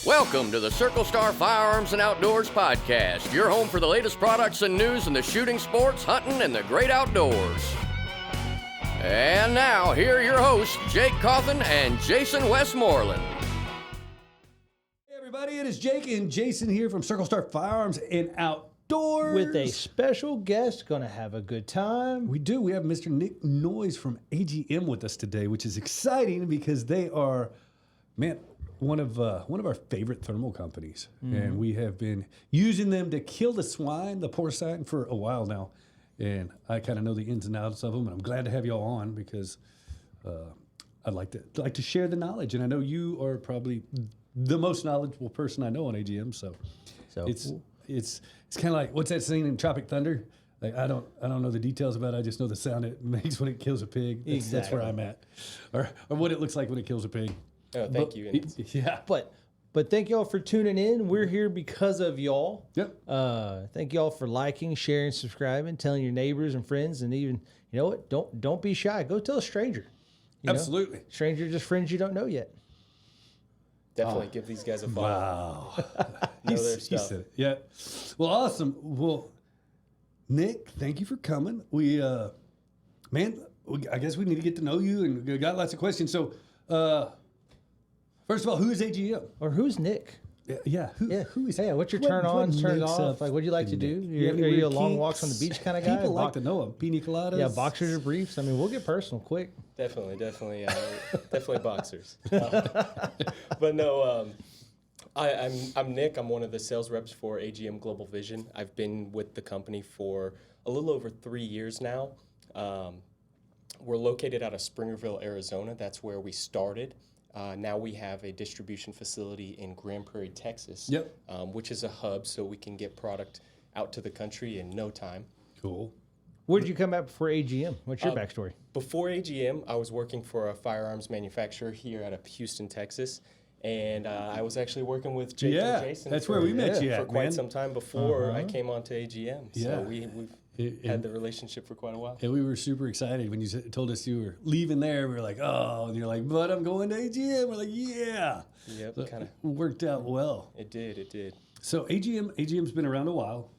Welcome to the Circle Star Firearms and Outdoors podcast, your home for the latest products and news in the shooting sports, hunting, and the great outdoors. And now, here are your hosts, Jake Coffin and Jason Westmoreland. Hey everybody, it is Jake and Jason here from Circle Star Firearms and Outdoors. With a special guest, gonna have a good time. We do. We have Mr. Nick Noyes from AGM with us today, which is exciting because they are, man, one of our favorite thermal companies, and we have been using them to kill the swine, the porcine, for a while now. And I kind of know the ins and outs of them, and I'm glad to have y'all on because I'd like to share the knowledge. And I know you are probably the most knowledgeable person I know on AGM. So it's kind of like, what's that scene in Tropic Thunder? Like I don't know the details about it. I just know the sound it makes when it kills a pig. That's where I'm at, or what it looks like when it kills a pig. Oh, thank you. Yeah. But thank y'all for tuning in. We're here because of y'all. Yep. Thank y'all for liking, sharing, subscribing, telling your neighbors and friends, and even, you know what? Don't be shy. Go tell a stranger. You know? Absolutely. Stranger, just friends you don't know yet. Definitely give these guys a follow. Wow. Know their He stuff. said it. Yeah. Well, awesome. Well, Nick, thank you for coming. I guess we need to get to know you, and we got lots of questions. So, first of all, who is AGM? Or who's Nick? Yeah. Who is? Yeah, what's your turn on, turn makes off? up Like, what do you like to do? Yeah, Are you a long walks on the beach kind of guy? People like to know him. Pina coladas. Yeah, boxers or briefs. I mean, we'll get personal quick. Definitely boxers. But no, I'm Nick. I'm one of the sales reps for AGM Global Vision. I've been with the company for a little over 3 years now. We're located out of Springerville, Arizona. That's where we started. Now we have a distribution facility in Grand Prairie, Texas, which is a hub, so we can get product out to the country in no time. Cool. Where did you come out before AGM? What's your backstory? Before AGM, I was working for a firearms manufacturer here out of Houston, Texas, and I was actually working with Jake and Jason. That's where we met you for at, quite man. some time before I came on to AGM. Yeah. So we've had the relationship for quite a while. And we were super excited when you told us you were leaving there. We were like, oh, and you're like, but I'm going to AGM. We're like, yeah. Yep, So kind of. worked out well. It did. So AGM's been around a while.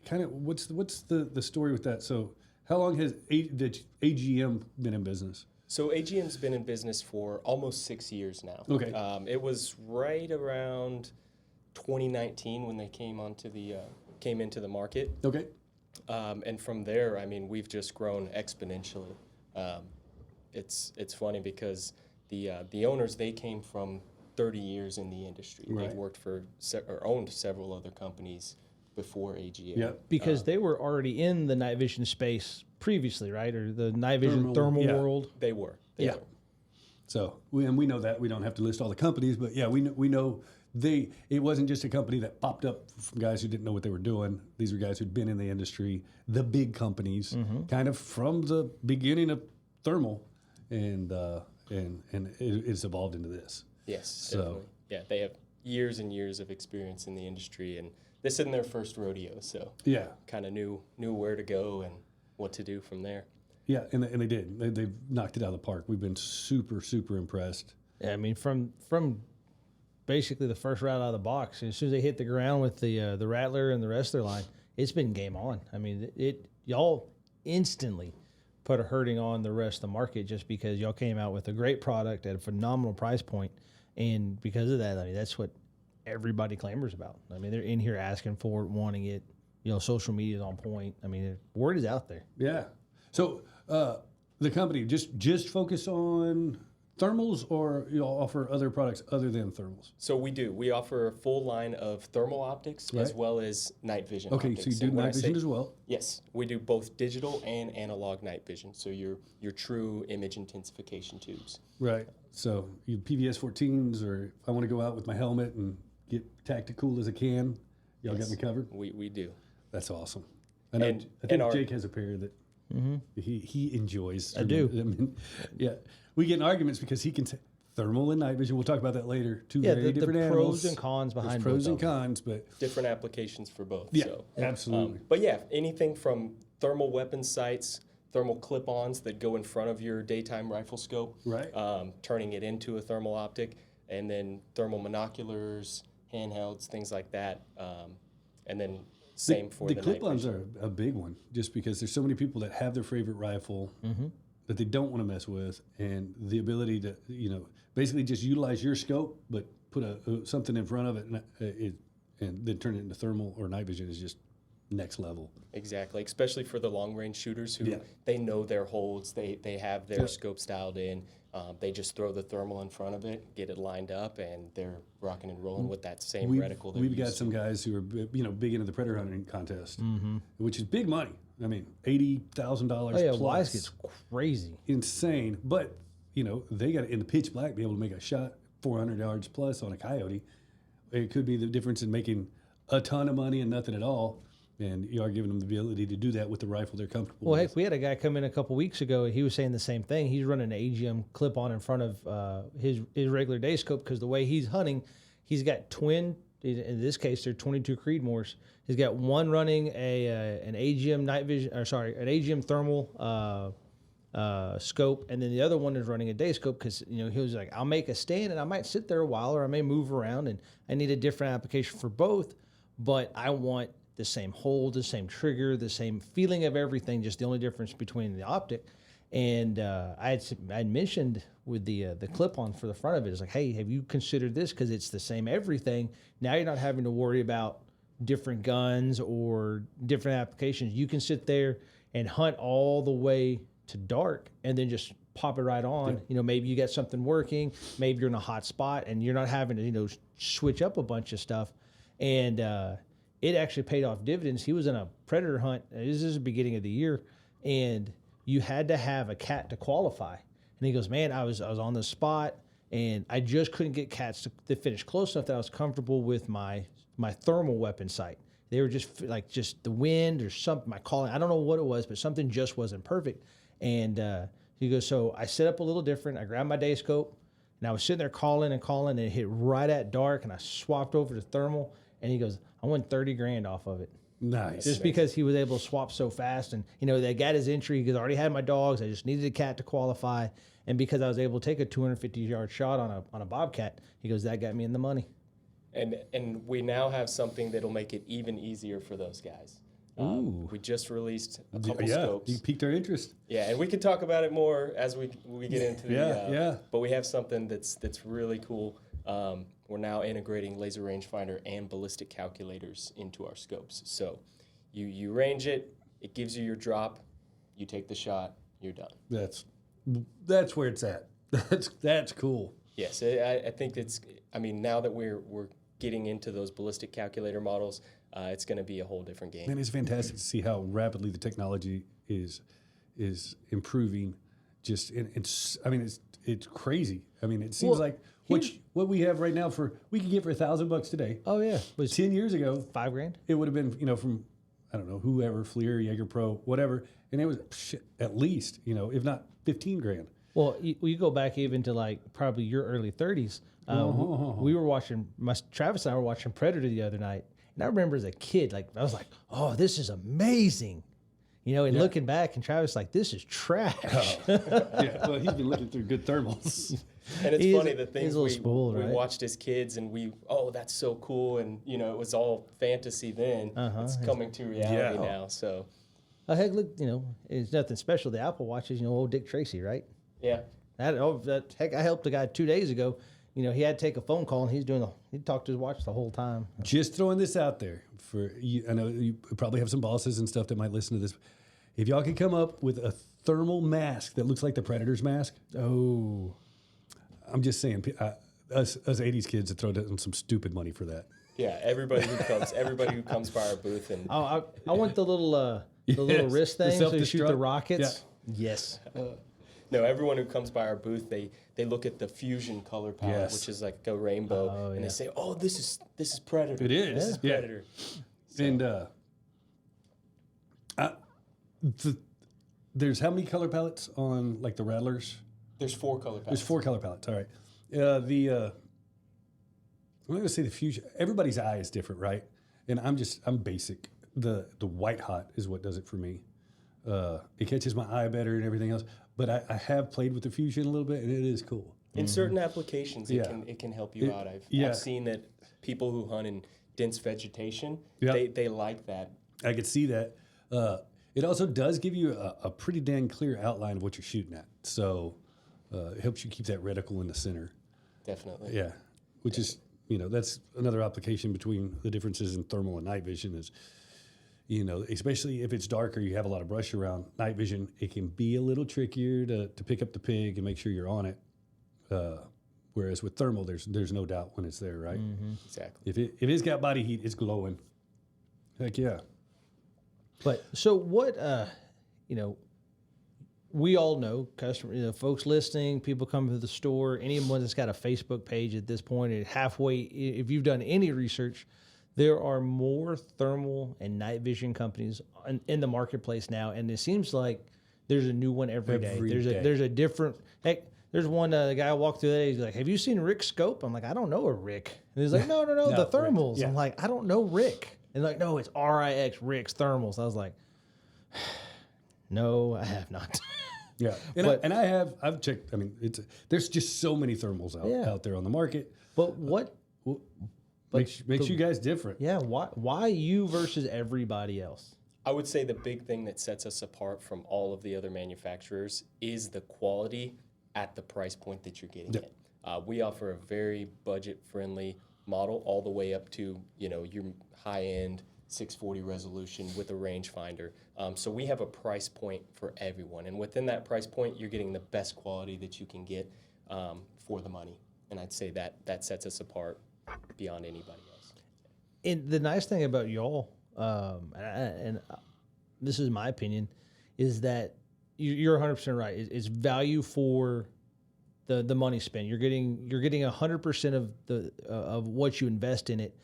Kind of, what's the story with that? So how long has AGM been in business? So AGM's been in business for almost 6 years now. Okay. It was right around 2019 when they came into the market. Okay. And from there, I mean, we've just grown exponentially. It's funny because the owners, they came from 30 years in the industry. Right. They've worked for or owned several other companies before AGM. Yeah. Because they were already in the night vision space previously, right? Or the night vision thermal world. They were. So we know that. We don't have to list all the companies, but yeah, we know it wasn't just a company that popped up from guys who didn't know what they were doing. These were guys who'd been in the industry, the big companies, kind of from the beginning of thermal, and it's evolved into this. Yes, definitely. Yeah, they have years and years of experience in the industry, and this isn't their first rodeo, so Yeah. kind of knew where to go and what to do from there. Yeah, and they did. They've knocked it out of the park. We've been super, super impressed. Yeah, I mean, from basically the first route out of the box, as soon as they hit the ground with the Rattler and the rest of their line, it's been game on. I mean, y'all instantly put a hurting on the rest of the market just because y'all came out with a great product at a phenomenal price point, and because of that, I mean, that's what everybody clamors about. I mean, they're in here asking for it, wanting it. You know, social media is on point. I mean, word is out there. Yeah. So the company just focus on thermals, or you offer other products other than thermals? So we do. We offer a full line of thermal optics as well as night vision Okay, optics. so you do And when night I vision say- as well? Yes, we do both digital and analog night vision. So your true image intensification tubes. Right. So you PVS 14s, or if I want to go out with my helmet and get tactical as I can, y'all got me covered? We do. That's awesome. I know. And- I think and our- Jake has a pair that he enjoys. I do. I mean, yeah, we get in arguments because he can say thermal and night vision. We'll talk about that later. Two Yeah, very the different animals. pros and cons behind There's pros both and of them. cons, but Different applications for both. yeah, So. absolutely. But yeah, anything from thermal weapon sights, thermal clip-ons that go in front of your daytime rifle scope, Right. turning it into a thermal optic. and then thermal monoculars, handhelds, things like that. And then same for the night clip-ons vision. are a big one, just because there's so many people that have their favorite rifle that they don't want to mess with, and the ability to basically just utilize your scope, but put something in front of it, and then turn it into thermal or night vision is just next level. Exactly, especially for the long range shooters who they know their holds, they have their scopes dialed in. They just throw the thermal in front of it, get it lined up, and they're rocking and rolling with that same reticle. We've got some guys who are big into the predator hunting contest, which is big money. I mean, $80,000 Oh yeah, plus. Wise gets crazy. Insane, but they got to, in the pitch black, be able to make a shot 400 yards plus on a coyote. It could be the difference in making a ton of money and nothing at all. And you are giving them the ability to do that with the rifle they're comfortable Well, with. heck, we had a guy come in a couple weeks ago. He was saying the same thing. He's running an AGM clip-on in front of his regular day scope because the way he's hunting, he's got twin. In this case, they're 22 Creedmoors. He's got one running an AGM night vision, an AGM thermal scope, and then the other one is running a day scope because he was like, I'll make a stand and I might sit there a while, or I may move around, and I need a different application for both, but I want the same hold, the same trigger, the same feeling of everything, just the only difference between the optic. And I had mentioned with the clip-on for the front of it, it's like, hey, have you considered this? Because it's the same everything. Now you're not having to worry about different guns or different applications. You can sit there and hunt all the way to dark and then just pop it right on. Yeah. Maybe you got something working, maybe you're in a hot spot and you're not having to, switch up a bunch of stuff. And it actually paid off dividends. He was in a predator hunt. This is the beginning of the year, and you had to have a cat to qualify. And he goes, man, I was on the spot, and I just couldn't get cats to finish close enough that I was comfortable with my thermal weapon sight. They were just the wind or something, my calling. I don't know what it was, but something just wasn't perfect. And he goes, so I set up a little different. I grabbed my day scope, and I was sitting there calling, and it hit right at dark, and I swapped over to thermal. And he goes, I won $30,000 off of it. Nice. Just because he was able to swap so fast. And, they got his entry because I already had my dogs. I just needed a cat to qualify. And because I was able to take a 250-yard shot on a bobcat, he goes, that got me in the money. And we now have something that'll make it even easier for those guys. We just released a couple scopes. You piqued our interest. Yeah, and we can talk about it more as we get into the But we have something that's really cool. We're now integrating laser rangefinder and ballistic calculators into our scopes. So you range it, it gives you your drop, you take the shot, you're done. That's where it's at. That's cool. Yes, I think now that we're getting into those ballistic calculator models, it's going to be a whole different game. And it's fantastic to see how rapidly the technology is improving. It's crazy. I mean, it seems like what we have right now we could get for $1,000 today. Oh yeah, was 10 years ago $5,000. It would have been from I don't know whoever, Fleer, Jaeger Pro, whatever, and it was at least if not $15,000. Well, you go back even to like probably your early 30s. We were watching Travis and I were watching Predator the other night, and I remember as a kid, I was like, oh, this is amazing. Looking back, and Travis like, this is trash. Yeah, well, he's been looking through good thermals. And it's funny, the things we right? watched as kids, and that's so cool, and it was all fantasy then. It's coming to reality now. So, heck, look, it's nothing special. The Apple Watches, old Dick Tracy, right? Yeah. Heck, I helped a guy 2 days ago. He had to take a phone call, and he talked to his watch the whole time. Just throwing this out there for you. I know you probably have some bosses and stuff that might listen to this. If y'all could come up with a thermal mask that looks like the Predator's mask, I'm just saying, us 80s kids that throw down some stupid money for that. Yeah, everybody who comes by our booth and I want the little little wrist thing so you shoot the rockets. Yeah. Yes. No, everyone who comes by our booth, they look at the fusion color palette, which is like a rainbow, and they say, "Oh, this is Predator. It is. This is Predator." So. And there's how many color palettes on like the Rattlers? There's 4 color palettes. There's 4 color palettes. All right. I'm going to say the fusion. Everybody's eye is different, right? And I'm basic. The white hot is what does it for me. It catches my eye better and everything else. But I have played with the fusion a little bit, and it is cool. In certain applications, Yeah. it can help you out. I've yeah. seen that people who hunt in dense vegetation, Yeah. they like that. I could see that. It also does give you a pretty dang clear outline of what you're shooting at. So it helps you keep that reticle in the center. Definitely. Yeah, which is, that's another application between the differences in thermal and night vision is, especially if it's darker, you have a lot of brush around. Night vision, it can be a little trickier to pick up the pig and make sure you're on it. Whereas with thermal, there's no doubt when it's there, right? Exactly. If it's got body heat, it's glowing. Heck yeah. But so what? We all know customers, folks listening, people coming to the store, anyone that's got a Facebook page at this point, at halfway, if you've done any research, there are more thermal and night vision companies in the marketplace now, and it seems like there's a new one every day. There's a different. Heck, there's one the guy I walked through today. He's like, "Have you seen Rick's scope?" I'm like, "I don't know a Rick." And he's like, "No, the thermals." Yeah. I'm like, "I don't know Rick." And like, "No, it's RIX Rick's thermals." I was like, "No, I have not." Yeah, I've checked. I mean, there's just so many thermals out there on the market. But what makes you guys different? Yeah, why you versus everybody else? I would say the big thing that sets us apart from all of the other manufacturers is the quality at the price point that you're getting it. We offer a very budget-friendly model all the way up to your high-end 640 resolution with a rangefinder. So we have a price point for everyone, and within that price point, you're getting the best quality that you can get for the money. And I'd say that sets us apart beyond anybody else. And the nice thing about y'all, and this is my opinion, is that you're 100% right. It's value for the money spent. You're getting 100% of what you invest in it.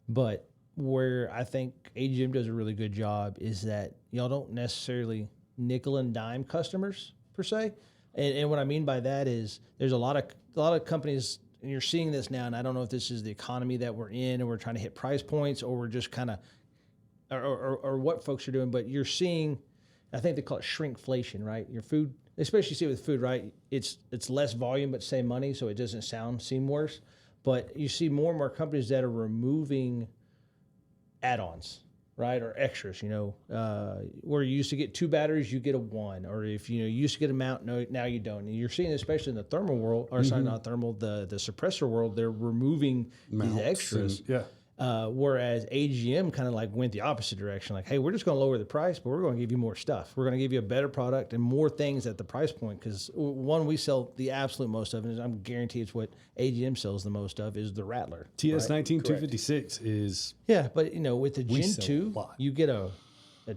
But where I think AGM does a really good job is that y'all don't necessarily nickel and dime customers per se. And what I mean by that is there's a lot of companies, and you're seeing this now, and I don't know if this is the economy that we're in and we're trying to hit price points, or we're just kind of or what folks are doing, but you're seeing, I think they call it shrinkflation, right? Your food, especially see with food, right? It's less volume but same money, so it doesn't seem worse. But you see more and more companies that are removing add-ons, right, or extras. Where you used to get 2 batteries, you get a 1, or if you used to get a mount, no, now you don't. And you're seeing, especially in the thermal world, or sorry, not thermal, the suppressor world, they're removing these extras. Whereas AGM kind of like went the opposite direction. Like, hey, we're just going to lower the price, but we're going to give you more stuff. We're going to give you a better product and more things at the price point. Because one, we sell the absolute most of, and I'm guaranteed it's what AGM sells the most of, is the Rattler. TS19 256 is... Yeah, but with the Gen sell 2, a lot. you get a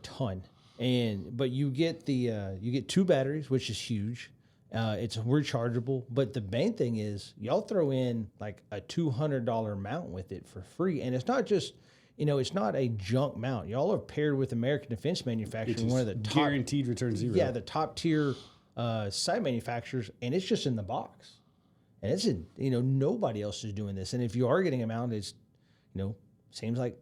ton. But you get you get 2 batteries, which is huge. It's rechargeable, but the main thing is y'all throw in like a $200 mount with it for free, and it's not just it's not a junk mount. Y'all are paired with American Defense Manufacturing, one of the top, guaranteed return zero. Yeah, the top tier site manufacturers, and it's just in the box, and it's in nobody else is doing this. And if you are getting a mount, it's seems like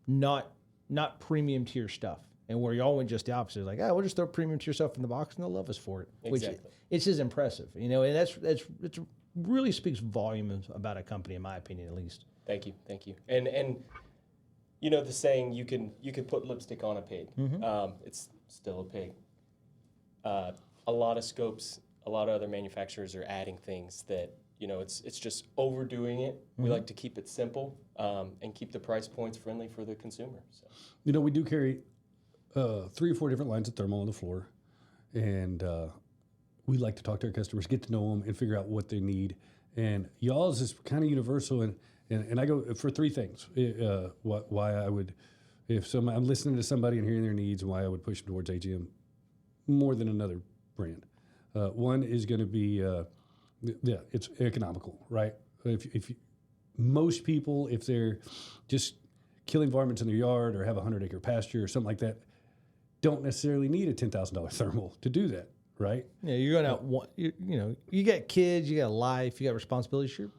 not premium tier stuff. And where y'all went just the opposite, like, we'll just throw premium tier stuff in the box and they'll love us for it. Exactly. Which it's just impressive, and it really speaks volumes about a company, in my opinion, at least. Thank you. And the saying, you can put lipstick on a pig. It's still a pig. A lot of scopes, a lot of other manufacturers are adding things that it's just overdoing it. We like to keep it simple and keep the price points friendly for the consumer. So. We do carry 3 or 4 different lines of thermal on the floor, and we like to talk to our customers, get to know them, and figure out what they need. And y'all's is kind of universal, and I go for 3 things. Why I would, if I'm listening to somebody and hearing their needs, and why I would push them towards AGM more than another brand. One is going to be, it's economical, right? If most people, if they're just killing varmints in their yard or have a 100-acre pasture or something like that, don't necessarily need a $10,000 thermal to do that, right? Yeah, you're going out. You got kids, you got a life, you got responsibilities. You're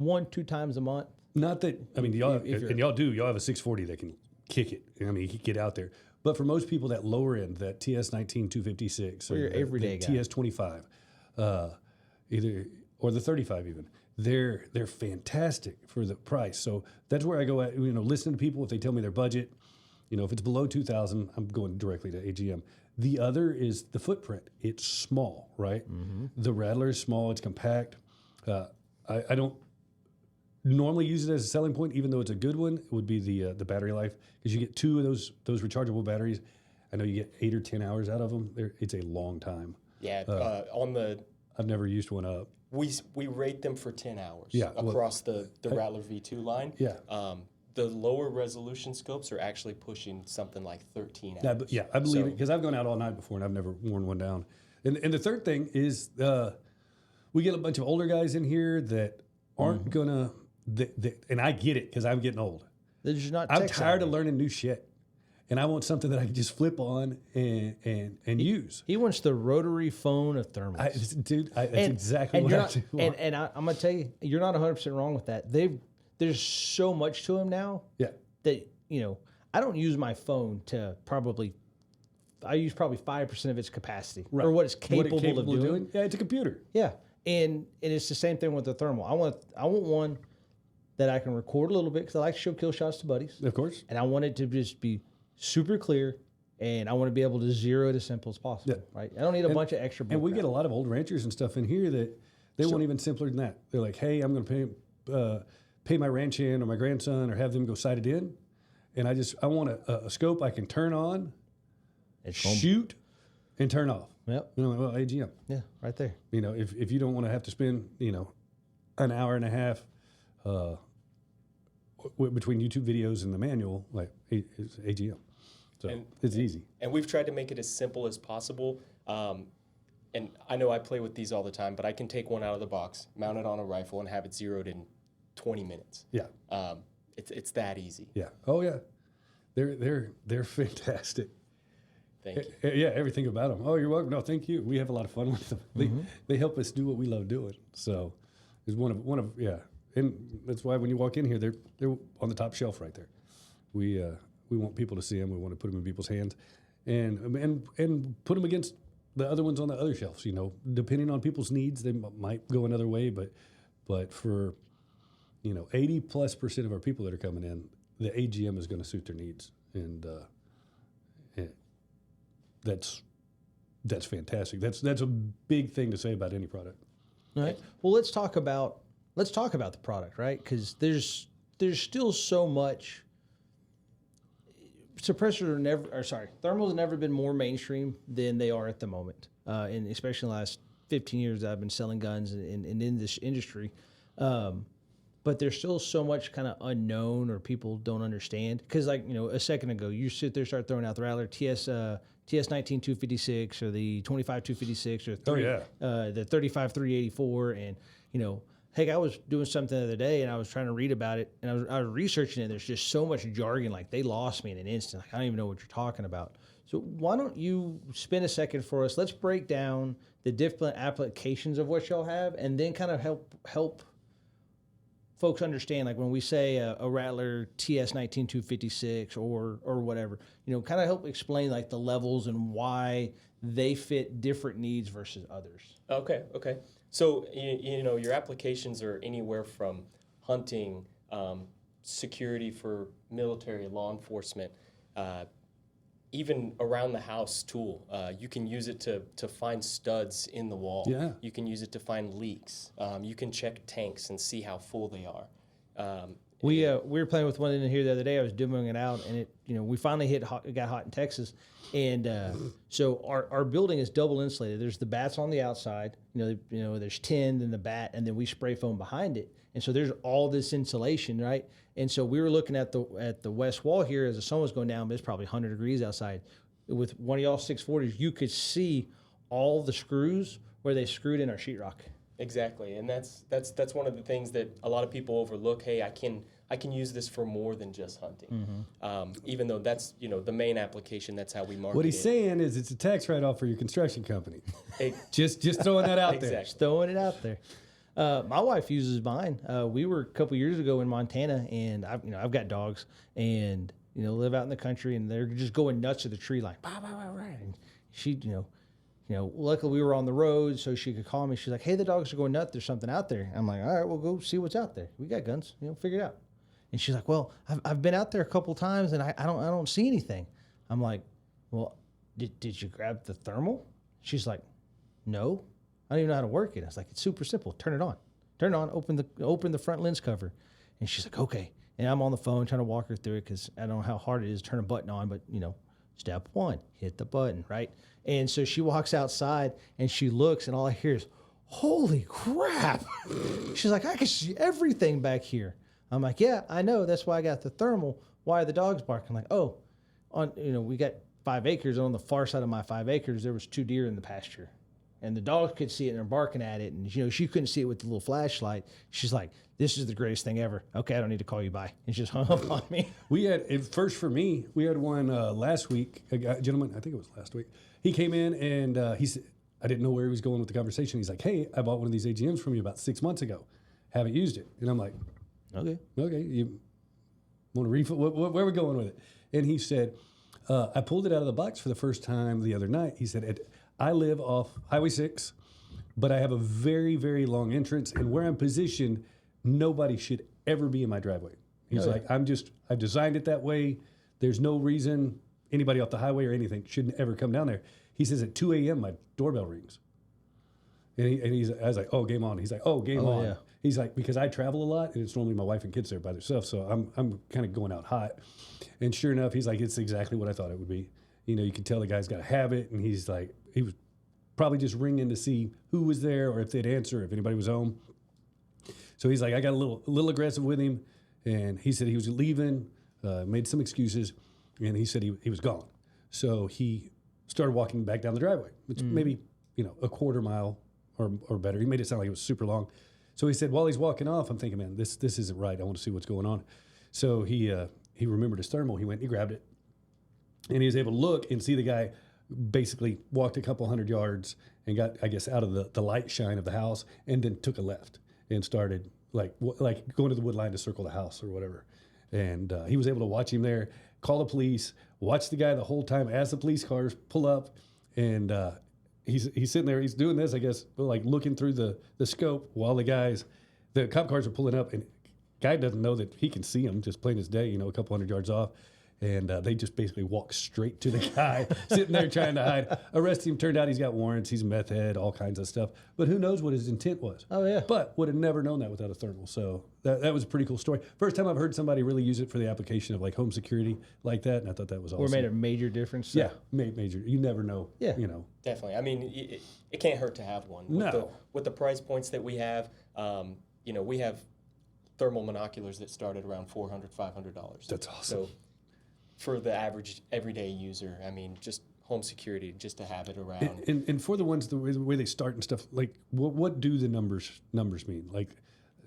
1-2 times a month. Not that y'all have a 640 that can kick it. I mean, you can get out there. But for most people, that lower end, that TS19 256 or your everyday the guy. TS25, either or the 35 even. They're fantastic for the price. So that's where I go at, listen to people if they tell me their budget. If it's below 2,000, I'm going directly to AGM. The other is the footprint. It's small, right? The Rattler is small. It's compact. I don't normally use it as a selling point, even though it's a good one. It would be the battery life, because you get 2 of those rechargeable batteries. I know you get 8 or 10 hours out of them. It's a long time. Yeah, I've never used one up. We rate them for 10 hours Yeah, across the Rattler V2 line. Yeah. The lower resolution scopes are actually pushing something like 13 Yeah, hours. I believe it, because I've gone out all night before and I've never worn one down. And the third thing is we get a bunch of older guys in here that aren't gonna, and I get it because I'm getting old. They're just not. I'm tired of learning new shit, and I want something that I can just flip on and use. He wants the rotary phone of thermals. That's exactly what I want. And I'm gonna tell you, you're not 100% wrong with that. There's so much to them now. Yeah. That I don't use my phone to I use probably 5% of its capacity or what it's capable of doing. Yeah, it's a computer. Yeah, and it's the same thing with the thermal. I want one that I can record a little bit because I like to show kill shots to buddies. Of course. And I want it to just be super clear, and I want to be able to zero it as simple as possible. Yeah. Right? I don't need a bunch of extra. And we get a lot of old ranchers and stuff in here that they want even simpler than that. They're like, hey, I'm going to pay my ranch hand or my grandson or have them go sight it in, and I want a scope I can turn on, shoot, and turn off. Yep. Well, AGM. Yeah, right there. If you don't want to have to spend an hour and a half between YouTube videos and the manual, like it's AGM. So it's easy. And we've tried to make it as simple as possible. And I know I play with these all the time, but I can take one out of the box, mount it on a rifle, and have it zeroed in 20 minutes. Yeah. It's that easy. Yeah. Oh yeah. They're fantastic. Thank you. Yeah, everything about them. Oh, you're welcome. No, thank you. We have a lot of fun with them. They help us do what we love doing. So it's one of yeah. And that's why when you walk in here, they're on the top shelf right there. We want people to see them. We want to put them in people's hands, and put them against the other ones on the other shelves. Depending on people's needs, they might go another way. But for 80+% of our people that are coming in, the AGM is going to suit their needs, and that's fantastic. That's a big thing to say about any product. All right. Well, let's talk about the product, right? Because there's still so much. Thermals have never been more mainstream than they are at the moment, and especially in the last 15 years that I've been selling guns and in this industry. But there's still so much kind of unknown or people don't understand. Because a second ago, you sit there, start throwing out the Rattler TS19 256 or the 25 256 or the 35 384, and heck, I was doing something the other day and I was trying to read about it and I was researching it. There's just so much jargon, like they lost me in an instant. Like I don't even know what you're talking about. So why don't you spend a second for us? Let's break down the different applications of what y'all have, and then kind of help folks understand, like when we say a Rattler TS19 256 or whatever, kind of help explain like the levels and why they fit different needs versus others. Okay. So, your applications are anywhere from hunting, security for military, law enforcement, even around the house tool. You can use it to find studs in the wall. Yeah. You can use it to find leaks. You can check tanks and see how full they are. We were playing with one in here the other day. I was demoing it out, and we finally it got hot in Texas, and so our building is double insulated. There's the bats on the outside, there's tin, then the bat, and then we spray foam behind it, and so there's all this insulation, right? And so we were looking at the west wall here as the sun was going down, but it's probably 100 degrees outside. With one of y'all 640s, you could see all the screws where they screwed in our sheetrock. Exactly, and that's one of the things that a lot of people overlook. Hey, I can use this for more than just hunting. Even though that's the main application. That's how we market. What he's saying is it's a tax write-off for your construction company. Just throwing that out there. Just throwing it out there. My wife uses mine. We were a couple years ago in Montana, and I've got dogs, and live out in the country, and they're just going nuts to the tree line. Bah, bah, bah, bah. And she luckily we were on the road, so she could call me. She's like, "Hey, the dogs are going nuts. There's something out there." I'm like, "All right, we'll go see what's out there. We got guns. Figure it out." And she's like, "Well, I've been out there a couple times and I don't see anything." I'm like, "Well, did you grab the thermal?" She's like, "No, I don't even know how to work it." I was like, "It's super simple. Turn it on. Turn it on. Open the front lens cover." And she's like, "Okay." And I'm on the phone trying to walk her through it because I don't know how hard it is to turn a button on, but step one, hit the button, right? And so she walks outside and she looks, and all I hear is, "Holy crap!" She's like, "I can see everything back here." I'm like, "Yeah, I know. That's why I got the thermal. Why are the dogs barking?" I'm like, "Oh, we got 5 acres. On the far side of my 5 acres, there was 2 deer in the pasture. And the dogs could see it and they're barking at it. And, she couldn't see it with the little flashlight." She's like, "This is the greatest thing ever. Okay, I don't need to call you. Bye." And she just hung up on me. We had, first for me, we had one last week, a gentleman, I think it was last week. He came in and he said, I didn't know where he was going with the conversation. He's like, "Hey, I bought one of these AGMs from you about 6 months ago. Haven't used it." And I'm like, Okay. you want to refill? Where are we going with it? And he said, "I pulled it out of the box for the first time the other night." He said, "I live off Highway 6, but I have a very, very long entrance, and where I'm positioned, nobody should ever be in my driveway." He's like, I've designed it that way. There's no reason anybody off the highway or anything shouldn't ever come down there." He says at 2 a.m. my doorbell rings. And I was like, "Oh, game on." He's like, "Oh, game on." Yeah. He's like, "Because I travel a lot and it's normally my wife and kids there by themselves. So I'm kind of going out hot." And sure enough, he's like, "It's exactly what I thought it would be." You can tell the guy's got a habit, and he's like, he was probably just ringing to see who was there or if they'd answer, if anybody was home. So he's like, I got a little aggressive with him, and he said he was leaving, made some excuses, and he said he was gone. So he started walking back down the driveway. It's maybe a quarter mile or better. He made it sound like it was super long. So he said, while he's walking off, I'm thinking, man, this isn't right. I want to see what's going on. So he remembered his thermal. He went and he grabbed it, and he was able to look and see the guy basically walked a couple hundred yards and got, I guess, out of the light shine of the house, and then took a left and started like going to the wood line to circle the house or whatever. And he was able to watch him there, call the police, watch the guy the whole time as the police cars pull up, and he's sitting there, he's doing this, I guess, like looking through the scope while the cop cars are pulling up, and guy doesn't know that he can see him, just plain as day, a couple hundred yards off. And they just basically walk straight to the guy sitting there trying to hide. Arrest him. Turned out he's got warrants. He's a meth head, all kinds of stuff. But who knows what his intent was? Oh, yeah. But would have never known that without a thermal. So that was a pretty cool story. First time I've heard somebody really use it for the application of like home security like that, and I thought that was awesome. Or made a major difference. Yeah, major. You never know. Yeah. Definitely. I mean, it can't hurt to have one. With the price points that we have, we have thermal monoculars that start at around $400, $500. That's awesome. So for the average everyday user, I mean, just home security, just to have it around. And for the ones the way they start and stuff, like what do the numbers mean? Like,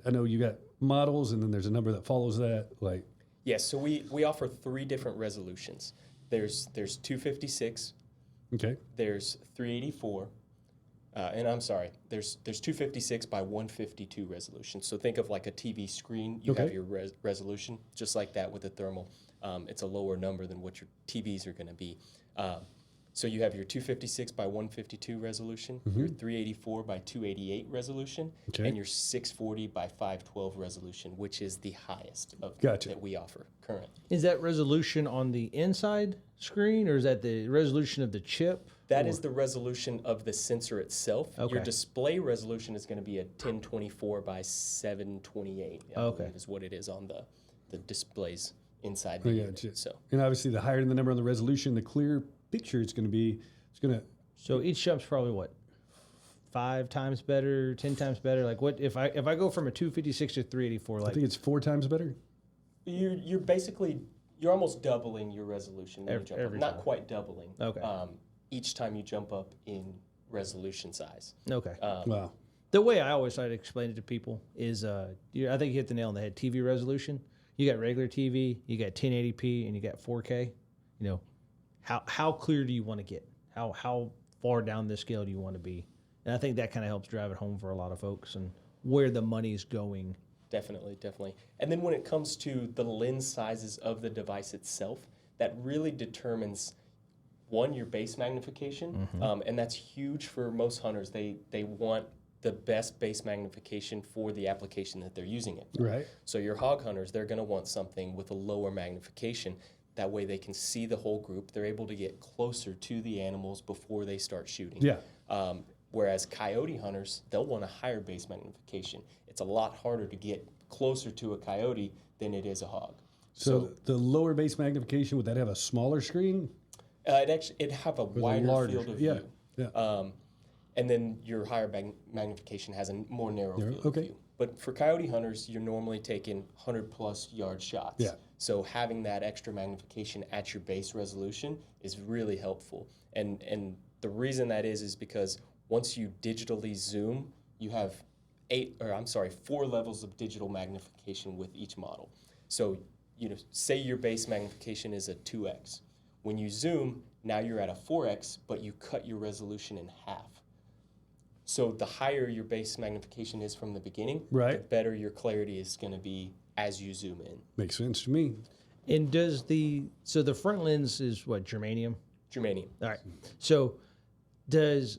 I know you got models, and then there's a number that follows that. Like, yes, so we offer 3 different resolutions. There's 256. Okay. There's 384. And I'm sorry, there's 256 by 152 resolution. So think of like a TV screen. You have your resolution, just like that with the thermal. It's a lower number than what your TVs are going to be. So you have your 256 by 152 resolution, your 384 by 288 resolution, and your 640 by 512 resolution, which is the highest of that we offer currently. Is that resolution on the inside screen, or is that the resolution of the chip? That is the resolution of the sensor itself. Okay. Your display resolution is going to be a 1024 by 728. I believe is what it is on the displays inside the unit. And obviously, the higher the number on the resolution, the clearer picture it's going to be. So each jump's probably what, 5 times better, 10 times better? Like what if I go from a 256 to 384? Like, I think it's 4 times better. You're basically almost doubling your resolution when you jump up. Not quite doubling. Okay. Each time you jump up in resolution size. Okay. Wow. The way I always try to explain it to people is, I think you hit the nail on the head. TV resolution. You got regular TV, you got 1080p, and you got 4K. How clear do you want to get? How far down the scale do you want to be? And I think that kind of helps drive it home for a lot of folks and where the money's going. Definitely. And then when it comes to the lens sizes of the device itself, that really determines one, your base magnification, and that's huge for most hunters. They want the best base magnification for the application that they're using it for. Right. So your hog hunters, they're going to want something with a lower magnification. That way they can see the whole group. They're able to get closer to the animals before they start shooting. Yeah. Whereas coyote hunters, they'll want a higher base magnification. It's a lot harder to get closer to a coyote than it is a hog. So the lower base magnification, would that have a smaller screen? It'd have a wider larger field of screen? view. Yeah. And then your higher magnification has a more narrow field okay. of view. But for coyote hunters, you're normally taking 100+ yard shots. Yeah. So having that extra magnification at your base resolution is really helpful. And the reason that is because once you digitally zoom, you have 4 levels of digital magnification with each model. So, say your base magnification is a 2x. When you zoom, now you're at a 4x, but you cut your resolution in half. So the higher your base magnification is from the beginning, Right. the better your clarity is going to be as you zoom in. Makes sense to me. And does the front lens is what, germanium? Germanium. All right. So because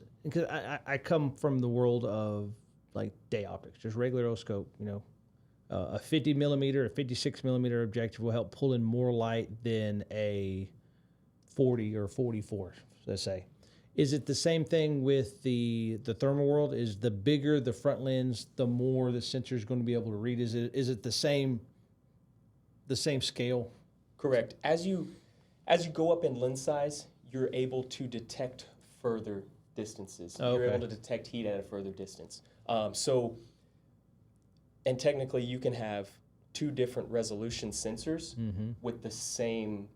I come from the world of like day optics, just regular scope, a 50 millimeter, a 56 millimeter objective will help pull in more light than a 40 or 44, let's say. Is it the same thing with the thermal world? Is the bigger the front lens, the more the sensor is going to be able to read? Is it the same scale? Correct. As you go up in lens size, you're able to detect further distances. Oh, You're okay. able to detect heat at a further distance. And technically, you can have 2 different resolution sensors with the same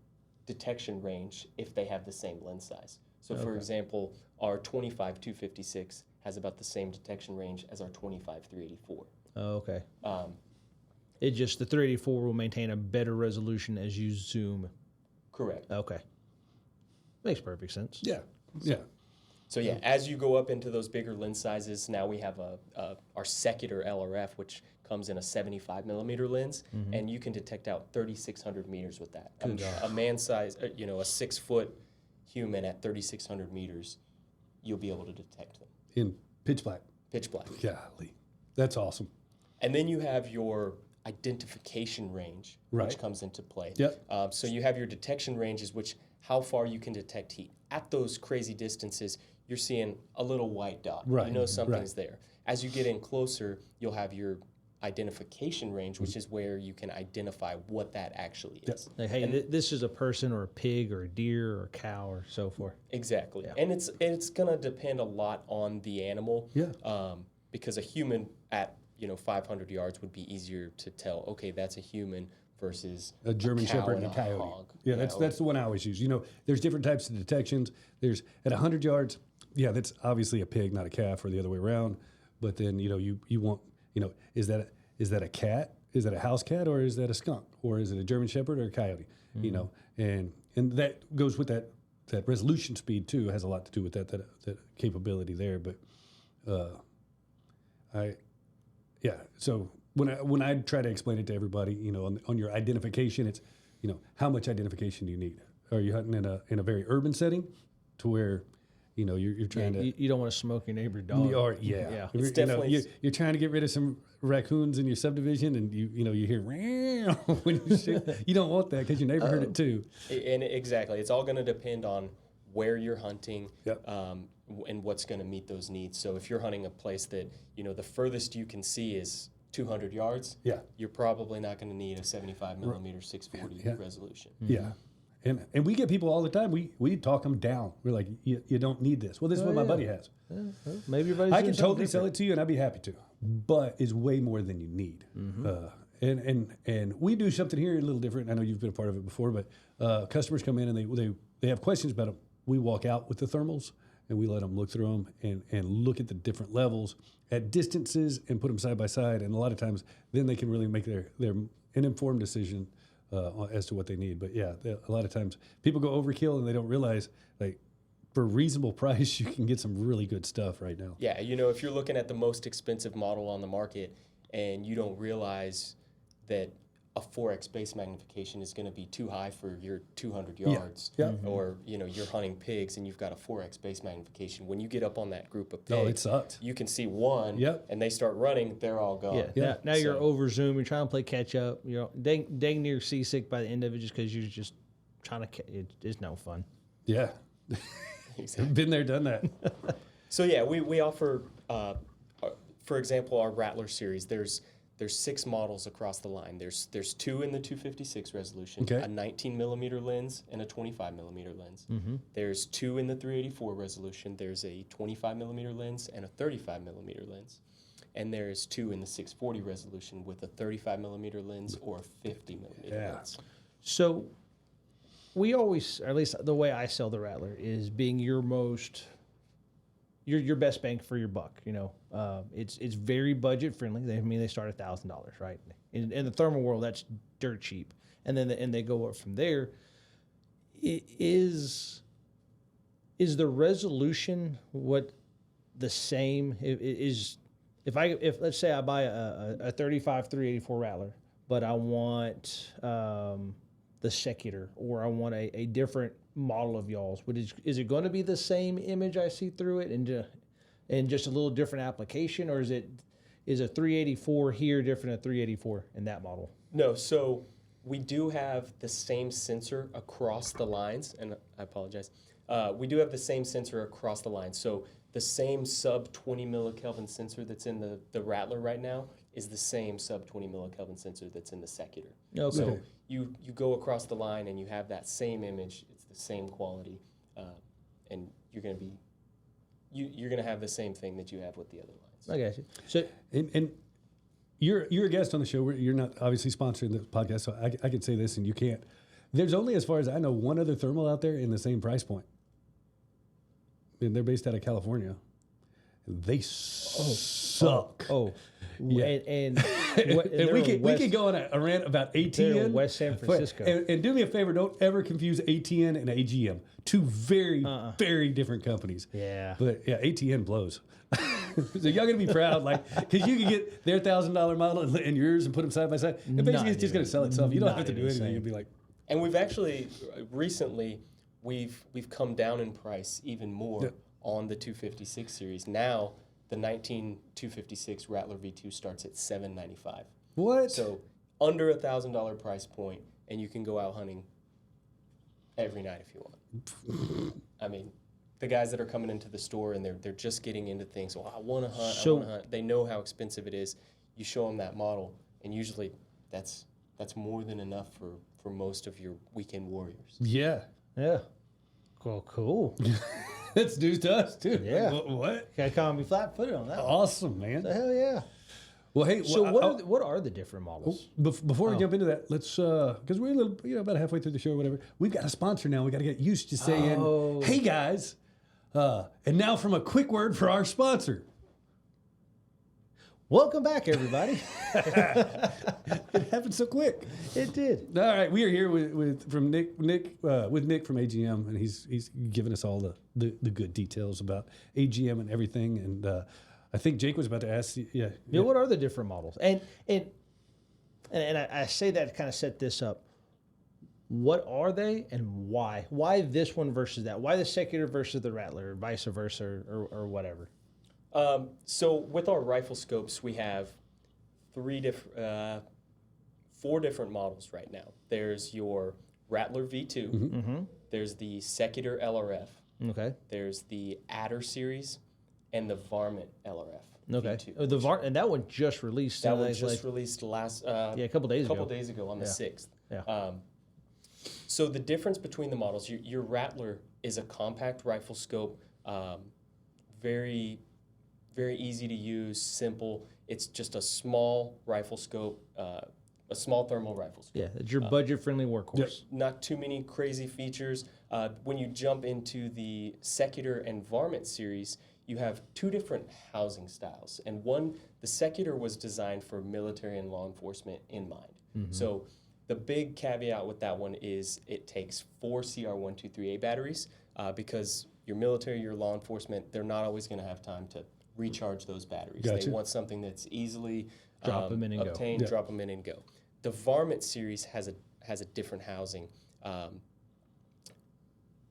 detection range if they have the same lens size. So, for example, our 25-256 has about the same detection range as our 25-384. Oh, okay. It just the 384 will maintain a better resolution as you zoom. Correct. Okay. Makes perfect sense. Yeah. Yeah. So yeah, as you go up into those bigger lens sizes, now we have our secular LRF, which comes in a 75 millimeter lens, and you can detect out 3,600 meters with that. A man size, a 6 foot human at 3,600 meters, you'll be able to detect them. In pitch black. Pitch black. Golly. That's awesome. And then you have your identification range, Right. which comes into play. Yep. So you have your detection ranges, which how far you can detect heat. At those crazy distances, you're seeing a little white dot. Right. You know something's there. As you get in closer, you'll have your identification range, which is where you can identify what that actually is. Like, hey, this is a person or a pig or a deer or a cow or so forth. Exactly. And it's going to depend a lot on the animal. Yeah. Because a human at 500 yards would be easier to tell, okay, that's a human versus A German cow Shepherd and a coyote. hog. Yeah, that's the one I always use. There's different types of detections. There's at 100 yards, yeah, that's obviously a pig, not a calf, or the other way around. But then you want, is that a cat? Is that a house cat, or is that a skunk, or is it a German Shepherd or a coyote? And that goes with that resolution speed too. Has a lot to do with that capability there. But so when I try to explain it to everybody, on your identification, it's how much identification do you need? Are you hunting in a very urban setting, to where you're trying to You don't want to smoke your neighbor's dog. yeah. It's definitely You're trying to get rid of some raccoons in your subdivision, and you hear when you shoot. You don't want that because your neighbor heard it too. And exactly, it's all going to depend on where you're hunting. Yep. And what's going to meet those needs. So if you're hunting a place that the furthest you can see is 200 yards, Yeah. you're probably not going to need a 75 millimeter 640 resolution. Yeah. And we get people all the time. We talk them down. We're like, you don't need this. Well, this is what my buddy has. Maybe everybody's I doing can something totally sell different. it to you, and I'd be happy to. But it's way more than you need. And we do something here a little different. I know you've been a part of it before, but customers come in and they have questions about them. We walk out with the thermals, and we let them look through them and look at the different levels at distances and put them side by side. And a lot of times, then they can really make their an informed decision as to what they need. But yeah, a lot of times people go overkill and they don't realize, like, for a reasonable price, you can get some really good stuff right now. Yeah, if you're looking at the most expensive model on the market and you don't realize that a 4x base magnification is going to be too high for your 200 yards. Yeah. Or, you're hunting pigs and you've got a 4x base magnification. When you get up on that group of pigs, it sucked. you can see one, and they start running, they're all gone. Yeah. Now you're over zoom. You're trying to play catch up. You're dang near seasick by the end of it just because you're just trying to. It's no fun. Yeah. Exactly. Been there, done that. So yeah, we offer, for example, our Rattler series. There's 6 models across the line. There's 2 in the 256 resolution, a 19 millimeter lens and a 25 millimeter lens. There's 2 in the 384 resolution. There's a 25 millimeter lens and a 35 millimeter lens. And there's 2 in the 640 resolution with a 35 millimeter lens or a 50 millimeter lens. So we always, or at least the way I sell the Rattler, is being your best bang for your buck. It's very budget friendly. They start $1,000, right? In the thermal world, that's dirt cheap, and then they go up from there. Is the resolution the same? If let's say I buy a 35 384 Rattler, but I want the secular, or I want a different model of y'all's, is it going to be the same image I see through it and just a little different application, or is a 384 here different than 384 in that model? No, so we do have the same sensor across the lines, and I apologize. We do have the same sensor across the lines. So the same sub 20 millikelvin sensor that's in the Rattler right now is the same sub 20 millikelvin sensor that's in the secular. Okay. So you go across the line and you have that same image. It's the same quality, and you're going to be you're going to have the same thing that you have with the other lines. I got you. So And you're a guest on the show. You're not obviously sponsoring the podcast, so I could say this and you can't. There's only, as far as I know, one other thermal out there in the same price point. And they're based out of California. They suck. Yeah. And we could go on a rant about ATN. They're in West San Francisco. And do me a favor, don't ever confuse ATN and AGM. Two very, very different companies. Yeah. But yeah, ATN blows. So y'all gonna be proud, because you can get their $1,000 model and yours and put them side by side. And basically, it's just gonna sell itself. You don't have to do anything. You'll be like. And we've actually recently we've come down in price even more on the 256 series. Now the 19 256 Rattler V2 starts at $795. What? So under $1,000 price point, and you can go out hunting every night if you want. I mean, the guys that are coming into the store and they're just getting into things. Well, I want to hunt. I want to hunt. They know how expensive it is. You show them that model, and usually that's more than enough for most of your weekend warriors. Yeah. Yeah. Cool. That's news to us too. Yeah. What? Gotta call me flat-footed on that. Awesome, man. The hell yeah. Well, hey. So what are the different models? Before we jump into that, let's because we're a little, about halfway through the show or whatever. We've got a sponsor now. We got to get used to saying, "Hey guys," and now from a quick word for our sponsor. Welcome back, everybody. It happened so quick. It did. All right, we are here with Nick from AGM, and he's giving us all the good details about AGM and everything. And I think Jake was about to ask, Yeah. What are the different models? And I say that to kind of set this up. What are they and why? Why this one versus that? Why the secular versus the Rattler, or vice versa, or whatever? So with our rifle scopes, we have 4 different models right now. There's your Rattler V2. Mm-hmm. There's the Secular LRF. Okay. There's the Adder series and the Varmint LRF. Okay. V2, and that one just released. that one just released a couple days ago on the 6th. Yeah. So the difference between the models, your Rattler is a compact rifle scope, very, very easy to use, simple. It's just a small rifle scope, a small thermal rifle scope. Yeah, it's your budget-friendly workhorse. Yep. Not too many crazy features. When you jump into the Secular and Varmint series, you have 2 different housing styles. And the Secular was designed for military and law enforcement in mind. Mm-hmm. So the big caveat with that one is it takes 4 CR123A batteries because your military, your law enforcement, they're not always going to have time to recharge those batteries. Gotcha. They want something that's easily Drop 'em in and go. obtained, Yeah. drop them in and go. The Varmint series has a different housing.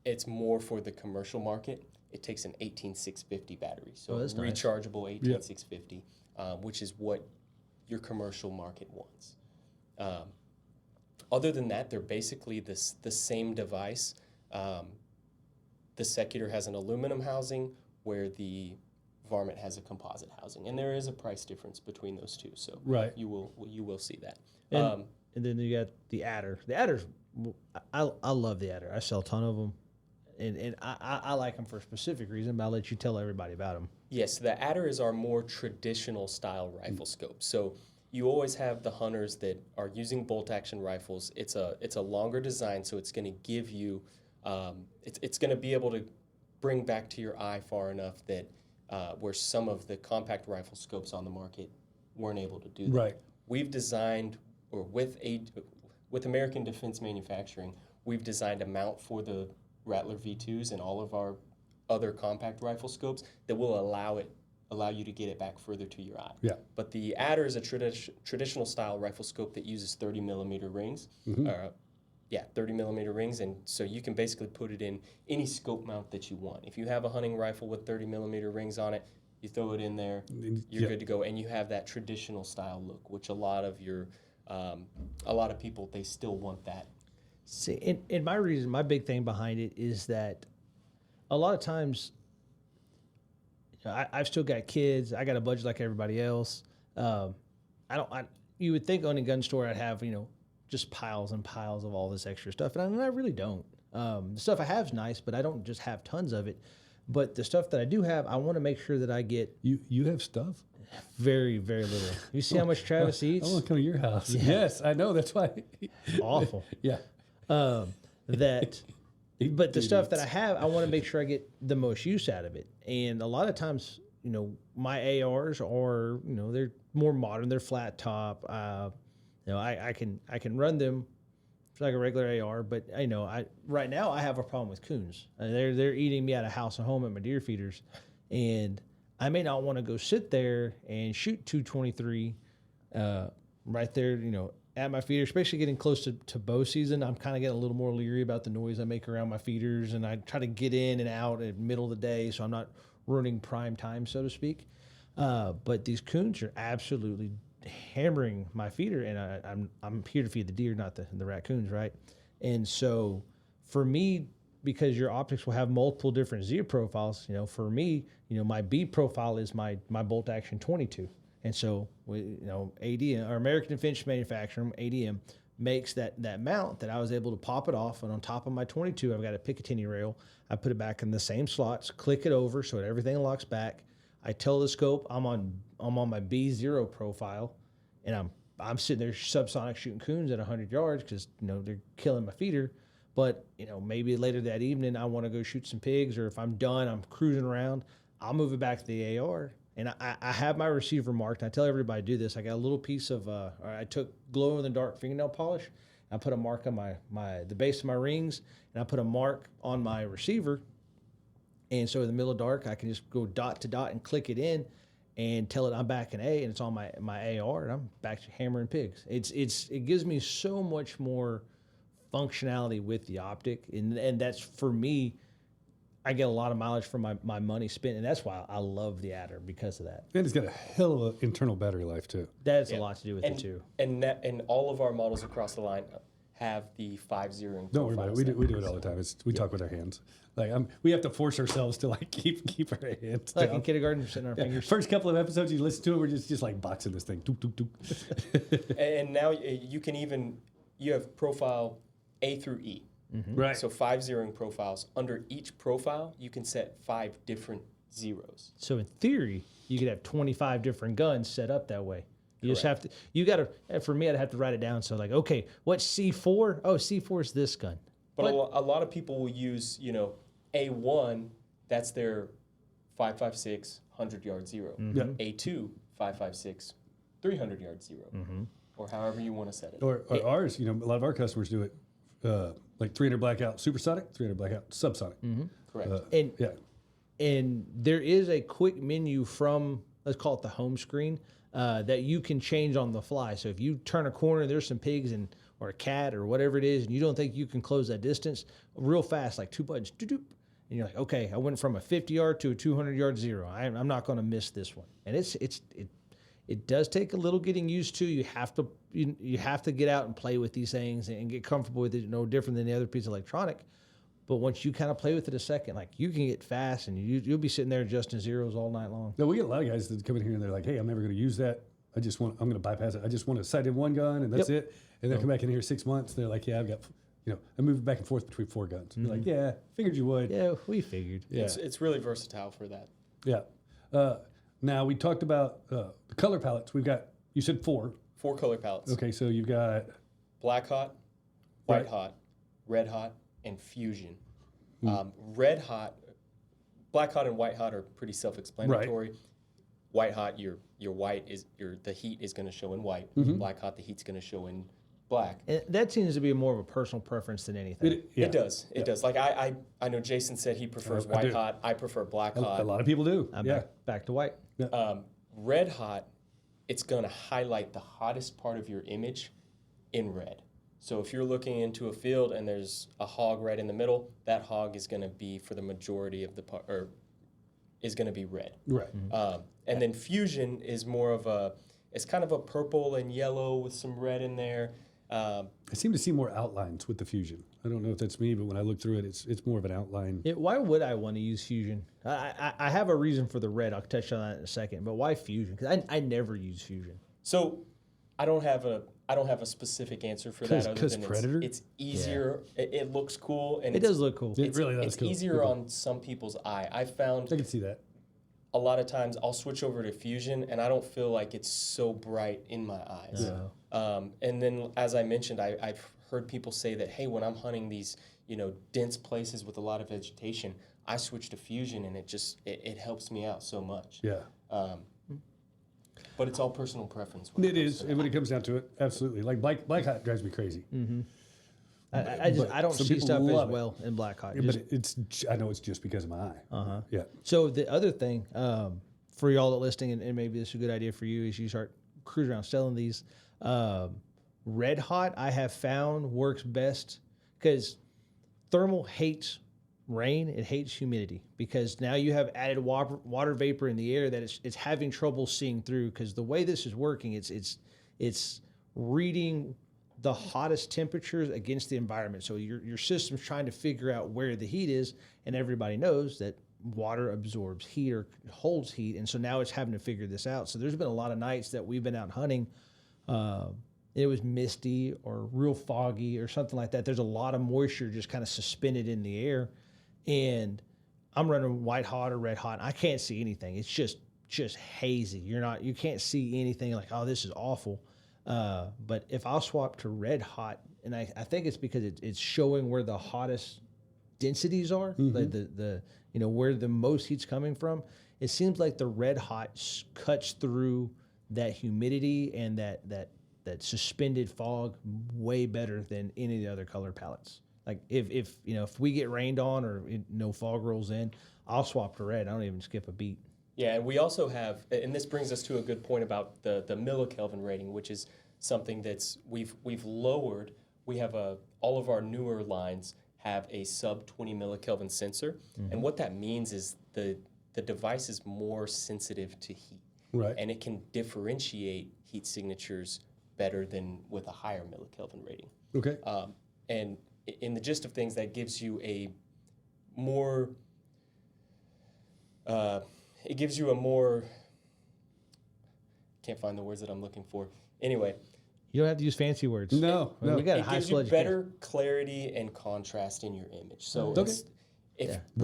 It's more for the commercial market. It takes an 18650 battery, so that's nice. rechargeable 18650, which is what your commercial market wants. Other than that, they're basically the same device. The Secutor has an aluminum housing where the Varmint has a composite housing, and there is a price difference between those two. So Right. you will see that. And then you got the Adder. The Adder's, I love the Adder. I sell a ton of them, and I like them for a specific reason, but I'll let you tell everybody about them. Yes, the Adder is our more traditional style rifle scope. So you always have the hunters that are using bolt action rifles. It's a longer design, so it's going to give you, it's going to be able to bring back to your eye far enough that where some of the compact rifle scopes on the market weren't able to do that. Right. We've designed, or with American Defense Manufacturing, we've designed a mount for the Rattler V2s and all of our other compact rifle scopes that will allow you to get it back further to your eye. Yeah. But the Adder is a traditional style rifle scope that uses 30 millimeter rings. 30 millimeter rings, and so you can basically put it in any scope mount that you want. If you have a hunting rifle with 30 millimeter rings on it, you throw it in there, you're good to go, and you have that traditional style look, which a lot of people, they still want that. See, and my big thing behind it is that a lot of times, I've still got kids. I got a budget like everybody else. You would think owning a gun store, I'd have, just piles and piles of all this extra stuff, and I really don't. The stuff I have is nice, but I don't just have tons of it. But the stuff that I do have, I want to make sure that I get You have stuff? very, very little. You see how much Travis eats? I want to come to your house. Yeah. Yes, I know. That's why. Awful. Yeah. But the stuff that I have, I want to make sure I get the most use out of it. And a lot of times, my ARs are, they're more modern. They're flat top. I can run them like a regular AR, but right now I have a problem with coons. They're eating me out of house and home at my deer feeders, and I may not want to go sit there and shoot 223 right there, at my feeder, especially getting close to bow season. I'm kind of getting a little more leery about the noise I make around my feeders, and I try to get in and out at the middle of the day, so I'm not ruining prime time, so to speak. But these coons are absolutely hammering my feeder, and I'm here to feed the deer, not the raccoons, right? And so for me, because your optics will have multiple different Z profiles, for me, my B profile is my bolt action 22. And so, ADM, or American Defense Manufacturing, ADM, makes that mount that I was able to pop it off, and on top of my 22, I've got a Picatinny rail. I put it back in the same slots, click it over so that everything locks back. I tell the scope I'm on my B0 profile, and I'm sitting there subsonic shooting coons at 100 yards because they're killing my feeder. But maybe later that evening I want to go shoot some pigs, or if I'm done, I'm cruising around, I'll move it back to the AR. And I have my receiver marked. I tell everybody to do this. I got a little piece of, I took glow in the dark fingernail polish. I put a mark on the base of my rings, and I put a mark on my receiver. And so in the middle of dark, I can just go dot to dot and click it in, and tell it I'm back in A, and it's on my AR, and I'm back to hammering pigs. It gives me so much more functionality with the optic, and that's, for me, I get a lot of mileage from my money spent, and that's why I love the Adder, because of that. And it's got a hell of an internal battery life too. That's a lot to do with it too. And all of our models across the line have the 5-0. Don't worry about it. We do it all the time. We talk with our hands. Like we have to force ourselves to keep our hands Like down. in kindergarten, we're sitting on our fingers. First couple of episodes you listen to it, we're just like boxing this thing. Doop, doop, doop. And now you have profile A through E. Mm-hmm. Right. So 5-0ing profiles. Under each profile, you can set 5 different zeros. So in theory, you could have 25 different guns set up that way. You just have to, for me, I'd have to write it down. So like, okay, what's C4? Oh, C4 is this gun. But a lot of people will use, A1, that's their 5.56 100-yard zero. Mm-hmm. A2, 5.56 300-yard zero. Mm-hmm. Or however you want to set it. Or ours, a lot of our customers do it like 300 blackout supersonic, 300 blackout subsonic. Mm-hmm. Correct. And there is a quick menu from, let's call it the home screen, that you can change on the fly. So if you turn a corner, there's some pigs or a cat or whatever it is, and you don't think you can close that distance real fast, like 2 buttons, doop, and you're like, okay, I went from a 50-yard to a 200-yard zero. I'm not going to miss this one. And it does take a little getting used to. You have to get out and play with these things and get comfortable with it. No different than the other piece of electronic. But once you kind of play with it a second, like you can get fast and you'll be sitting there adjusting zeros all night long. No, we get a lot of guys that come in here and they're like, "Hey, I'm never going to use that. I'm going to bypass it. I just want to sight in one gun and that's it." And then come back in here 6 months. They're like, "Yeah, I've got, I move back and forth between 4 guns." You're like, "Yeah, figured you would." Yeah, we figured. Yeah. It's really versatile for that. Yeah. Now we talked about the color palettes. We've got, you said 4. 4 color palettes. Okay, so you've got Black hot, white hot, red hot, and fusion. Red hot, black hot, and white hot are pretty self-explanatory. Right. White hot, your white is the heat is going to show in white. Black hot, the heat's going to show in black. And that seems to be more of a personal preference than anything. It does. It does. Like I know Jason said he prefers white hot. I prefer black hot. A lot of people do. I'm back to white. Yeah. Red hot, it's going to highlight the hottest part of your image in red. So if you're looking into a field and there's a hog right in the middle, that hog is going to be for the majority of the part, or is going to be red. Right. And then fusion is more of it's kind of a purple and yellow with some red in there. I seem to see more outlines with the fusion. I don't know if that's me, but when I look through it, it's more of an outline. Why would I want to use fusion? I have a reason for the red. I'll touch on that in a second. But why fusion? Because I never use fusion. So I don't have a specific answer for that. Other than Predator? It's easier. Yeah. It looks cool, and it does look cool. It really does. It's easier on some people's eye. I found. I can see that. A lot of times I'll switch over to fusion, and I don't feel like it's so bright in my eyes. Yeah. And then, as I mentioned, I've heard people say that, hey, when I'm hunting these, dense places with a lot of vegetation, I switch to fusion, and it helps me out so much. Yeah. But it's all personal preference. It is, and when it comes down to it, absolutely. Like black hot drives me crazy. Mm-hmm. I don't see stuff as well in black hot. Yeah, but I know it's just because of my eye. Yeah. So the other thing for y'all that listening, and maybe this is a good idea for you, is you start cruising around selling these. Red hot, I have found works best because thermal hates rain. It hates humidity because now you have added water vapor in the air that it's having trouble seeing through. Because the way this is working, it's reading the hottest temperatures against the environment. So your system's trying to figure out where the heat is, and everybody knows that water absorbs heat or holds heat, and so now it's having to figure this out. So there's been a lot of nights that we've been out hunting. It was misty or real foggy or something like that. There's a lot of moisture just kind of suspended in the air, and I'm running white hot or red hot. And I can't see anything. It's just hazy. You can't see anything like, oh, this is awful. But if I'll swap to red hot, and I think it's because it's showing where the hottest densities are, like the where the most heat's coming from. It seems like the red hot cuts through that humidity and that suspended fog way better than any of the other color palettes. Like if we get rained on or no fog rolls in, I'll swap to red. I don't even skip a beat. Yeah, and we also have, and this brings us to a good point about the millikelvin rating, which is something that's we've lowered. We have all of our newer lines have a sub 20 millikelvin sensor, and what that means is the device is more sensitive to heat, right? And it can differentiate heat signatures better than with a higher millikelvin rating. Okay. And in the gist of things, that gives you a more can't find the words that I'm looking for. Anyway. You don't have to use fancy words. No. We got it high gives school you better clarity and contrast in your image. So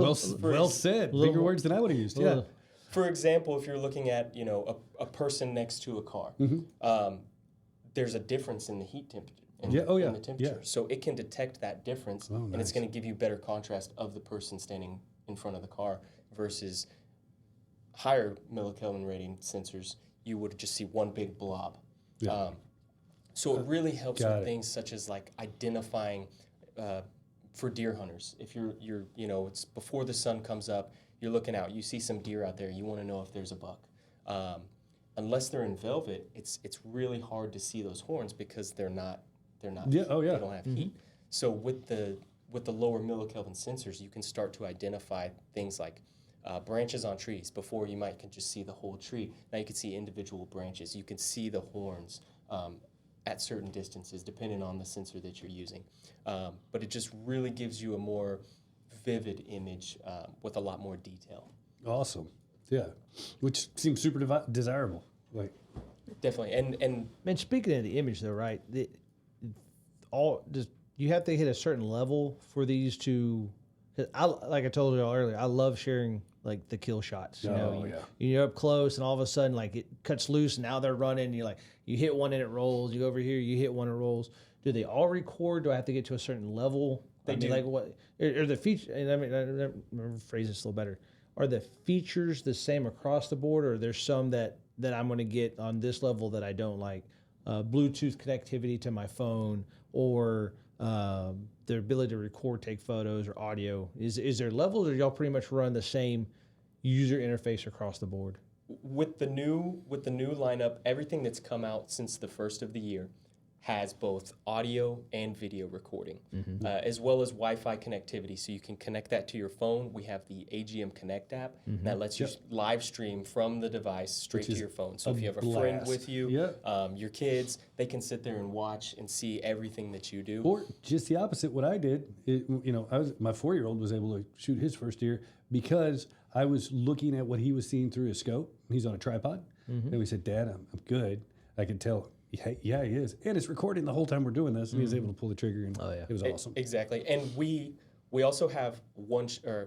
well said. Bigger words than I would have used. Yeah. For example, if you're looking at a person next to a car, there's a difference in the heat temperature. In the temperature. Yeah. So it can detect that difference, and it's going to give you better contrast of the person standing in front of the car versus higher millikelvin rating sensors. You would just see one big blob. Yeah. So it really helps with things such as like identifying for deer hunters. If you're it's before the sun comes up, you're looking out, you see some deer out there, you want to know if there's a buck. unless they're in velvet, it's really hard to see those horns because they're not Yeah, oh, yeah. they don't have heat. So with the lower millikelvin sensors, you can start to identify things like branches on trees. Before you can just see the whole tree. Now you can see individual branches. You can see the horns at certain distances, depending on the sensor that you're using. But it just really gives you a more vivid image with a lot more detail. Awesome. Yeah. Which seems super desirable. Like, Definitely. And Man, speaking of the image, though, right? You have to hit a certain level for these to. 'Cause like I told you all earlier, I love sharing like the kill shots. You're up close, and all of a sudden, like it cuts loose, and now they're running. And you hit one and it rolls. You go over here, you hit one and it rolls. Do they all record? Do I have to get to a certain level? They do. Like what? Are the features? And let me phrase this a little better. Are the features the same across the board, or there's some that I'm going to get on this level that I don't like? Bluetooth connectivity to my phone, or their ability to record, take photos, or audio. Is there levels, or y'all pretty much run the same user interface across the board? with the new lineup, everything that's come out since the first of the year has both audio and video recording, as well as Wi-Fi connectivity. So you can connect that to your phone. We have the AGM Connect app that lets you live stream from the device straight to your phone. So if you have a friend with you, your kids, they can sit there and watch and see everything that you do. or just the opposite. What I did, my 4-year-old was able to shoot his first deer because I was looking at what he was seeing through his scope. He's on a tripod, and we said, "Dad, I'm good." I could tell. Yeah, he is, and it's recording the whole time we're doing this. And he was able to pull the trigger, and it was awesome. Exactly, and we also have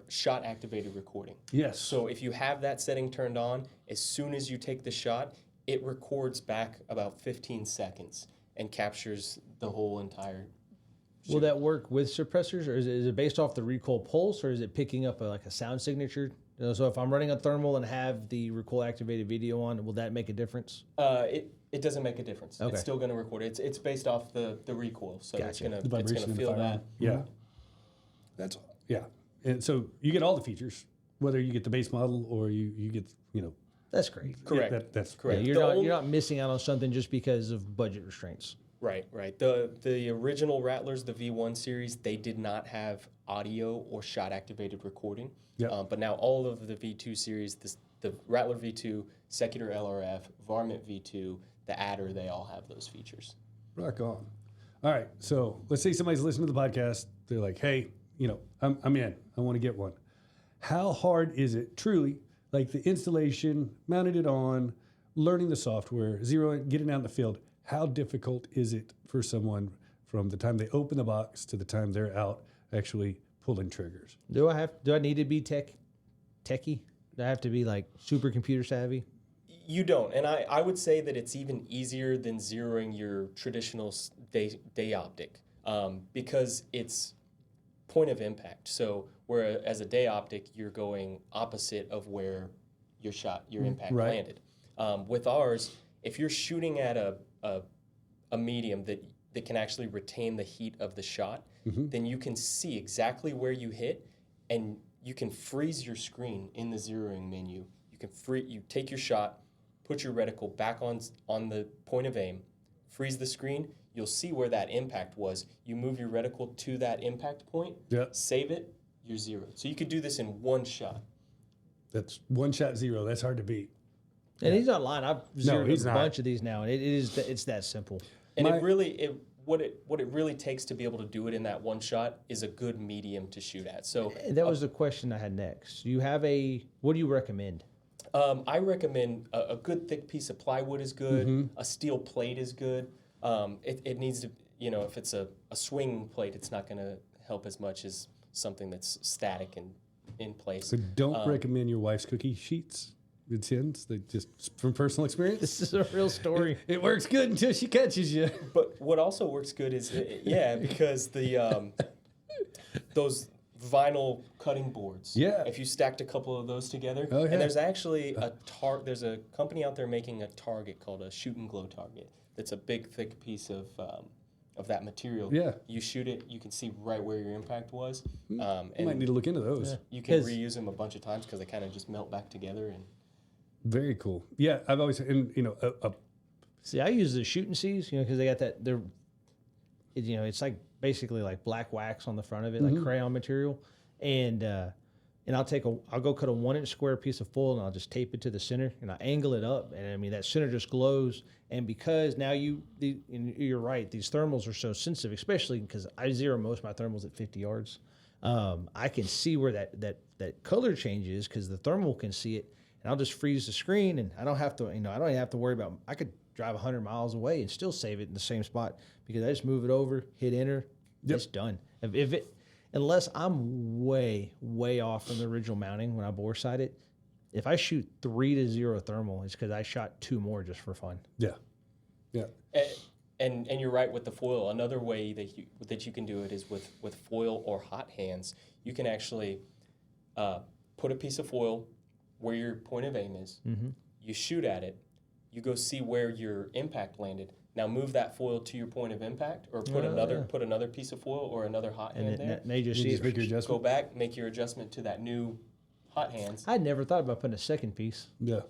shot activated recording. Yes. So if you have that setting turned on, as soon as you take the shot, it records back about 15 seconds and captures the whole entire. Will that work with suppressors, or is it based off the recoil pulse, or is it picking up a sound signature? So if I'm running a thermal and have the recoil activated video on, will that make a difference? It doesn't make a difference. Okay. It's still going to record. It's based off the recoil, so it's going The vibration to in the feel firearm. that. Yeah, and so you get all the features, whether you get the base model or you get That's great. Correct. that's Correct. Yeah, you're not missing out on something just because of budget restraints. Right. The original Rattlers, the V1 series, they did not have audio or shot activated recording. Yep. But now all of the V2 series, the Rattler V2, Secutor LRF, Varmint V2, the Adder, they all have those features. Rock on. All right, so let's say somebody's listening to the podcast. They're like, "Hey, I'm in. I want to get one." How hard is it truly? Like the installation, mounting it on, learning the software, zeroing, getting out in the field. How difficult is it for someone from the time they open the box to the time they're out actually pulling triggers? Do I need to be techie? Do I have to be like super computer savvy? You don't, and I would say that it's even easier than zeroing your traditional day optic because it's point of impact. So where as a day optic, you're going opposite of where your impact landed. With ours, if you're shooting at a medium that can actually retain the heat of the shot, then you can see exactly where you hit, and you can freeze your screen in the zeroing menu. You take your shot, put your reticle back on the point of aim, freeze the screen. You'll see where that impact was. You move your reticle to that impact point, save it, you're zeroed. So you could do this in one shot. That's one shot zero. That's hard to beat. And he's not lying. I've zeroed he's a not. bunch of these now, and it's that simple. And what it really takes to be able to do it in that one shot is a good medium to shoot at. So That was the question I had next. What do you recommend? I recommend a good thick piece of plywood is good. A steel plate is good. It needs to, if it's a swing plate, it's not going to help as much as something that's static and in place. So don't recommend your wife's cookie sheets with tins. They just from personal experience. This is a real story. It works good until she catches you. But what also works good is because the those vinyl cutting boards. Yeah. If you stacked a couple of those together, Oh, yeah. and there's actually there's a company out there making a target called a shoot and glow target. That's a big thick piece of that material. Yeah. You shoot it, you can see right where your impact was. You And might need to look into those. you can reuse them a bunch of times because they kind of just melt back together. And Very cool. Yeah, I've always, and See, I use the shooting C's, because they got that. It's like basically like black wax on the front of it, like crayon material, and I'll go cut a 1-inch square piece of foil and I'll just tape it to the center and I angle it up, and I mean that center just glows. And because now you're right, these thermals are so sensitive, especially because I zero most of my thermals at 50 yards. I can see where that color change is because the thermal can see it, and I'll just freeze the screen, and I don't have to, I don't even have to worry about. I could drive 100 miles away and still save it in the same spot because I just move it over, hit enter, it's done. Unless I'm way off from the original mounting when I bore sight it, if I shoot 3-0 thermal, it's because I shot 2 more just for fun. Yeah. And you're right with the foil. Another way that you can do it is with foil or hot hands. You can actually put a piece of foil where your point of aim is. Mm-hmm. You shoot at it. You go see where your impact landed. Now move that foil to your point of impact, or put another piece of foil or another hot hand there. Now you just see make your adjustment. Go back, make your adjustment to that new hot hands. I'd never thought about putting a second piece. Yeah.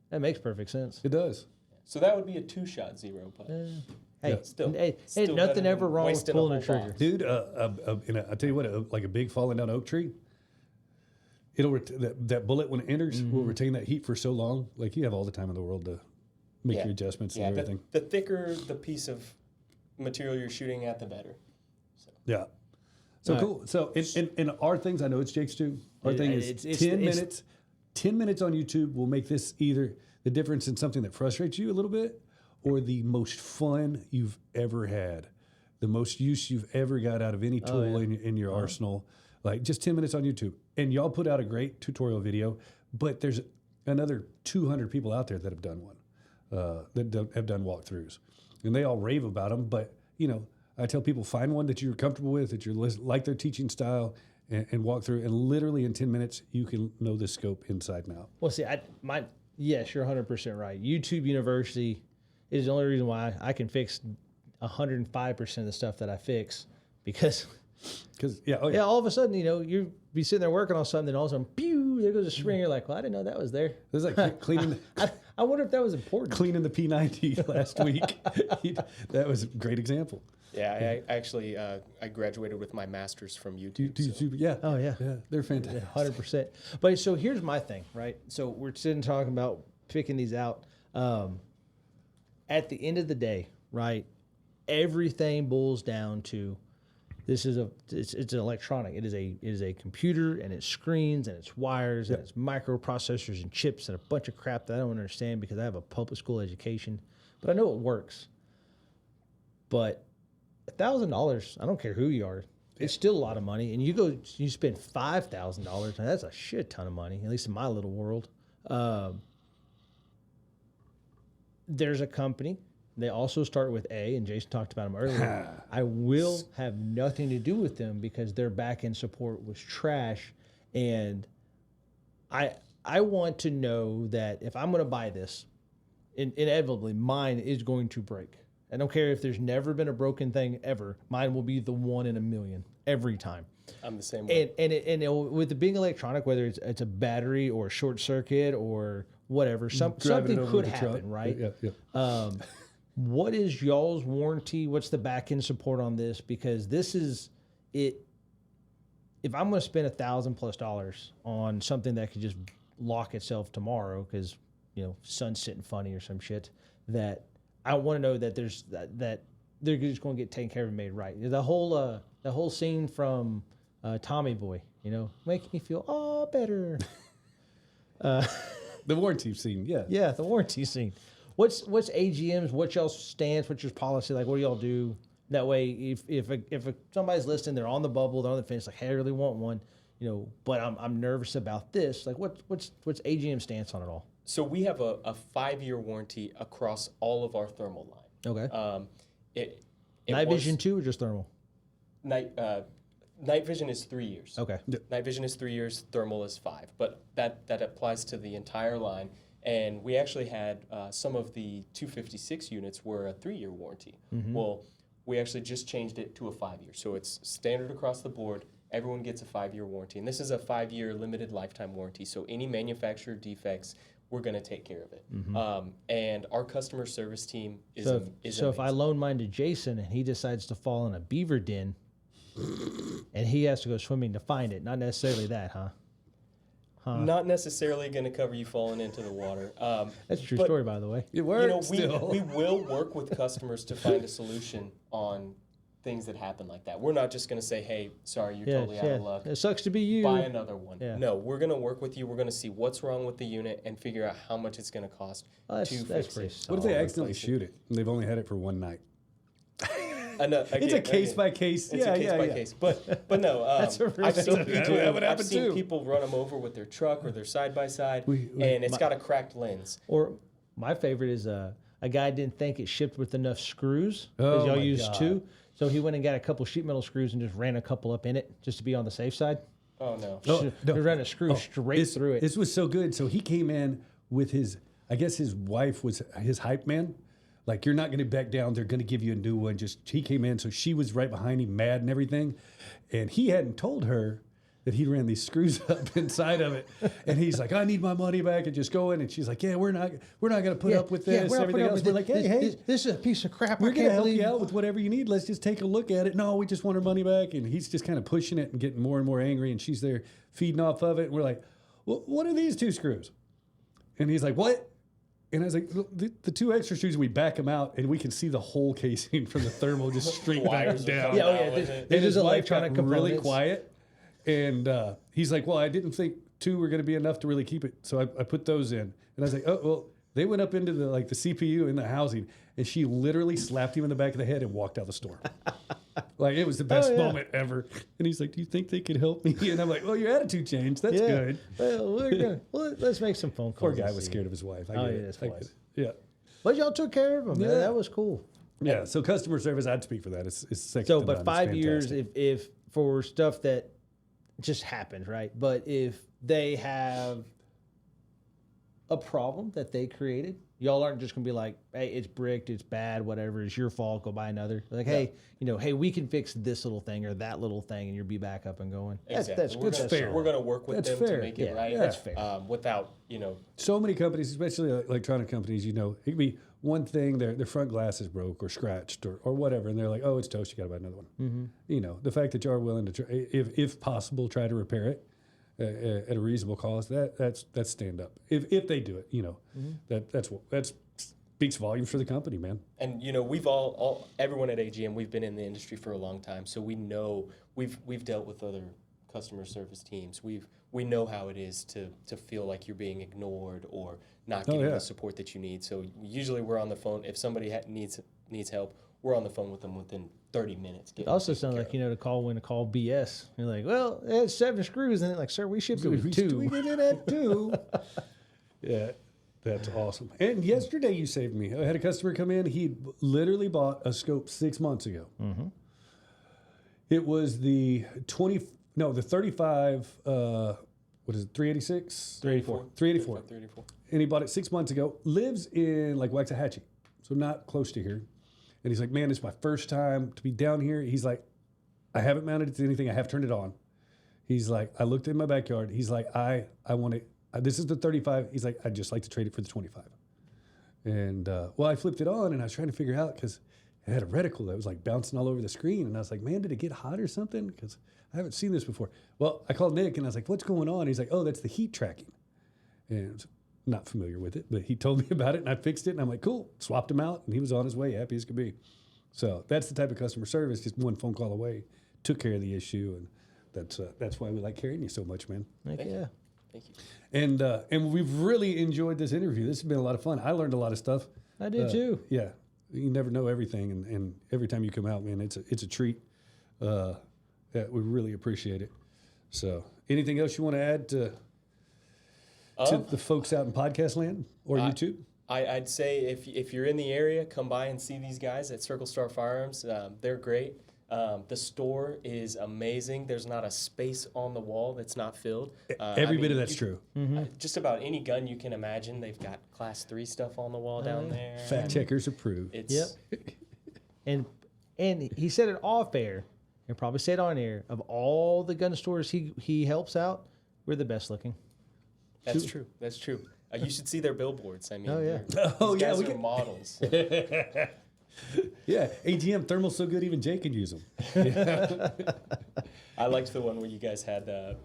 That makes perfect sense. It does. So that would be a 2-shot zero putt. Hey, Still ain't nothing ever wrong with pulling a trigger. Dude, I tell you what, like a big falling down oak tree, it'll that bullet when it enters will retain that heat for so long. Like you have all the time in the world to make your adjustments and everything. The thicker the piece of material you're shooting at, the better. So. Yeah. So cool. So in our things, I know it's Jake's too. Our thing is 10 minutes. 10 minutes on YouTube will make this either the difference in something that frustrates you a little bit, or the most fun you've ever had, the most use you've ever got out of any tool in your arsenal. Like just 10 minutes on YouTube. And y'all put out a great tutorial video, but there's another 200 people out there that have done one, that have done walkthroughs. And they all rave about them. But, I tell people, find one that you're comfortable with, that you like their teaching style, and walk through. And literally in 10 minutes, you can know the scope inside and out. Well, see, yes, you're 100% right. YouTube University is the only reason why I can fix 105% of the stuff that I fix, because all of a sudden, you be sitting there working on something, and all of a sudden, pew, there goes a spring. You're like, well, I didn't know that was there. It was like cleaning. I wonder if that was important. Cleaning the P90 last week. That was a great example. Yeah, I actually I graduated with my master's from YouTube. Yeah. Oh yeah. Yeah, they're fantastic. 100%. But so here's my thing, right? So we're sitting talking about picking these out. At the end of the day, right? Everything boils down to it's an electronic. It is a computer, and it's screens, and it's wires, and it's microprocessors and chips and a bunch of crap that I don't understand because I have a public school education, but I know it works. But $1,000, I don't care who you are, it's still a lot of money. And you spend $5,000, and that's a shit ton of money, at least in my little world. There's a company. They also start with A, and Jason talked about them earlier. I will have nothing to do with them because their back-end support was trash. And I want to know that if I'm going to buy this, inevitably mine is going to break. I don't care if there's never been a broken thing ever. Mine will be the 1 in a million every time. I'm the same way. And with it being electronic, whether it's a battery or a short circuit or whatever, something could happen, right? Yeah. What is y'all's warranty? What's the back end support on this? Because this is it. If I'm going to spend $1,000+ on something that could just lock itself tomorrow because sun's sitting funny or some shit, that I want to know that that they're just going to get taken care of and made right. The whole scene from Tommy Boy, make me feel all better. The warranty scene, yeah. Yeah, the warranty scene. What's AGM's? What's y'all's stance? What's your policy? Like, what do y'all do? That way, if somebody's listening, they're on the bubble, they're on the fence, like, hey, I really want one, but I'm nervous about this. Like, what's AGM's stance on it all? So we have a 5-year warranty across all of our thermal line. Okay. Night vision too, or just thermal? Night vision is 3 years. Okay. Night vision is 3 years. Thermal is 5, but that applies to the entire line. And we actually had some of the 256 units were a 3-year warranty. Mm-hmm. Well, we actually just changed it to a 5-year. So it's standard across the board. Everyone gets a 5-year warranty. And this is a 5-year limited lifetime warranty. So any manufacturer defects, we're going to take care of it. And our customer service team is So, is so if I amazing. loan mine to Jason and he decides to fall in a beaver den, and he has to go swimming to find it, not necessarily that, huh? Not necessarily going to cover you falling into the water. That's a true But, story, by the way. It works You know, still. we will work with customers to find a solution on things that happen like that. We're not just going to say, hey, sorry, you're totally out of luck. It sucks to be you. Buy another one. Yeah. No, we're going to work with you. We're going to see what's wrong with the unit and figure out how much it's going to cost That's to pretty fix it. What if they Or accidentally replace it. shoot it and they've only had it for one night? It's a case by case. It's a case by case. But no, That's a I've seen really- people. That would I've happen seen too. people run them over with their truck or their side by side, We- and it's got a cracked lens. Or my favorite is a guy didn't think it shipped with enough screws because Oh y'all my use God. 2. So he went and got a couple sheet metal screws and just ran a couple up in it just to be on the safe side. Oh no. He ran a screw straight through it. This was so good. So he came in with his, I guess his wife was his hype man. Like, you're not going to back down. They're going to give you a new one. Just, he came in. So she was right behind him, mad and everything. And he hadn't told her that he ran these screws up inside of it. And he's like, I need my money back, and just go in. And she's like, yeah, we're not going to put up with this. we're not Everything putting up else. with We're like, hey, this is a piece of crap. we're I going to can't help believe you out with whatever you need. Let's just take a look at it. No, we just want our money back. And he's just kind of pushing it and getting more and more angry. And she's there feeding off of it. And we're like, well, what are these 2 screws? And he's like, what? And I was like, the 2 extra screws, we back them out and we can see the whole casing from the thermal just straight back Wires are down. coming Yeah, oh, out yeah, with this- it. this And is his wife electronic got really components. quiet. And he's like, well, I didn't think 2 were going to be enough to really keep it. So I put those in. And I was like, oh, well, they went up into the CPU in the housing. And she literally slapped him in the back of the head and walked out the store. Like, it was the best Oh, yeah. moment ever. And he's like, do you think they could help me? And I'm like, well, your attitude changed. That's good. Well, let's make some phone calls. Poor guy and was see. scared of his wife. I Oh, get yeah, it. that's I get wise. it. Yeah. But y'all took care of him. Man. Yeah. That was cool. Yeah. So customer service, I'd speak for that. It's second So, to but none. 5 It's years, fantastic. if for stuff that just happened, right? But if they have a problem that they created, y'all aren't just gonna be like, hey, it's bricked, it's bad, whatever, it's your fault, go buy another. Like, hey, hey, we can fix this little thing or that little thing, and you'll be back up and going. Exactly. That's we're good. gonna, fair. We're going to work with That's them fair. to make it Yeah, right. that's fair. Without So many companies, especially electronic companies, it could be one thing, their front glass is broke or scratched or whatever, and they're like, oh, it's toast, you got to buy another one. Mm-hmm. The fact that you are willing to, if possible, try to repair it at a reasonable cost, that's stand up. If they do it, that speaks volumes for the company, man. And we've everyone at AGM, we've been in the industry for a long time, so we know we've dealt with other customer service teams. We know how it is to feel like you're being ignored or not getting the support that you need. So usually we're on the phone. If somebody needs help, we're on the phone with them within 30 minutes. It also sounds like, to call when to call BS. You're like, well, it has 7 screws in it. Like, sir, we shipped it with 2. We did it at 2. Yeah, that's awesome. And yesterday you saved me. I had a customer come in. He literally bought a scope 6 months ago. Mm-hmm. It was the 35, what is it, 386? 384. And he bought it 6 months ago. Lives in like Waxahachie, so not close to here. And he's like, man, it's my first time to be down here. He's like, I haven't mounted it to anything. I have turned it on. He's like, I looked in my backyard. He's like, I want it. This is the 35. He's like, I'd just like to trade it for the 25. And I flipped it on and I was trying to figure out because it had a reticle that was like bouncing all over the screen. And I was like, man, did it get hot or something? Because I haven't seen this before. Well, I called Nick and I was like, what's going on? He's like, oh, that's the heat tracking. And I was not familiar with it, but he told me about it and I fixed it. And I'm like, cool, swapped him out and he was on his way, happy as could be. So that's the type of customer service, just one phone call away, took care of the issue. And that's why we like carrying you so much, man. Like, yeah. Thank you. And we've really enjoyed this interview. This has been a lot of fun. I learned a lot of stuff. I did too. Yeah, you never know everything, and every time you come out, man, it's a treat. Yeah, we really appreciate it. So, anything else you want to add to the folks out in podcast land or YouTube? I'd say if you're in the area, come by and see these guys at Circle Star Firearms. They're great. The store is amazing. There's not a space on the wall that's not filled. Every bit of that's true. Just about any gun you can imagine. They've got Class 3 stuff on the wall down there. Fact checkers approved. It's And he said it off air, and probably said on air, of all the gun stores he helps out, we're the best looking. That's true. That's true. You should see their billboards. I mean, Oh, yeah. these guys are models. Yeah, AGM thermal's so good even Jay can use them. I liked the one where you guys had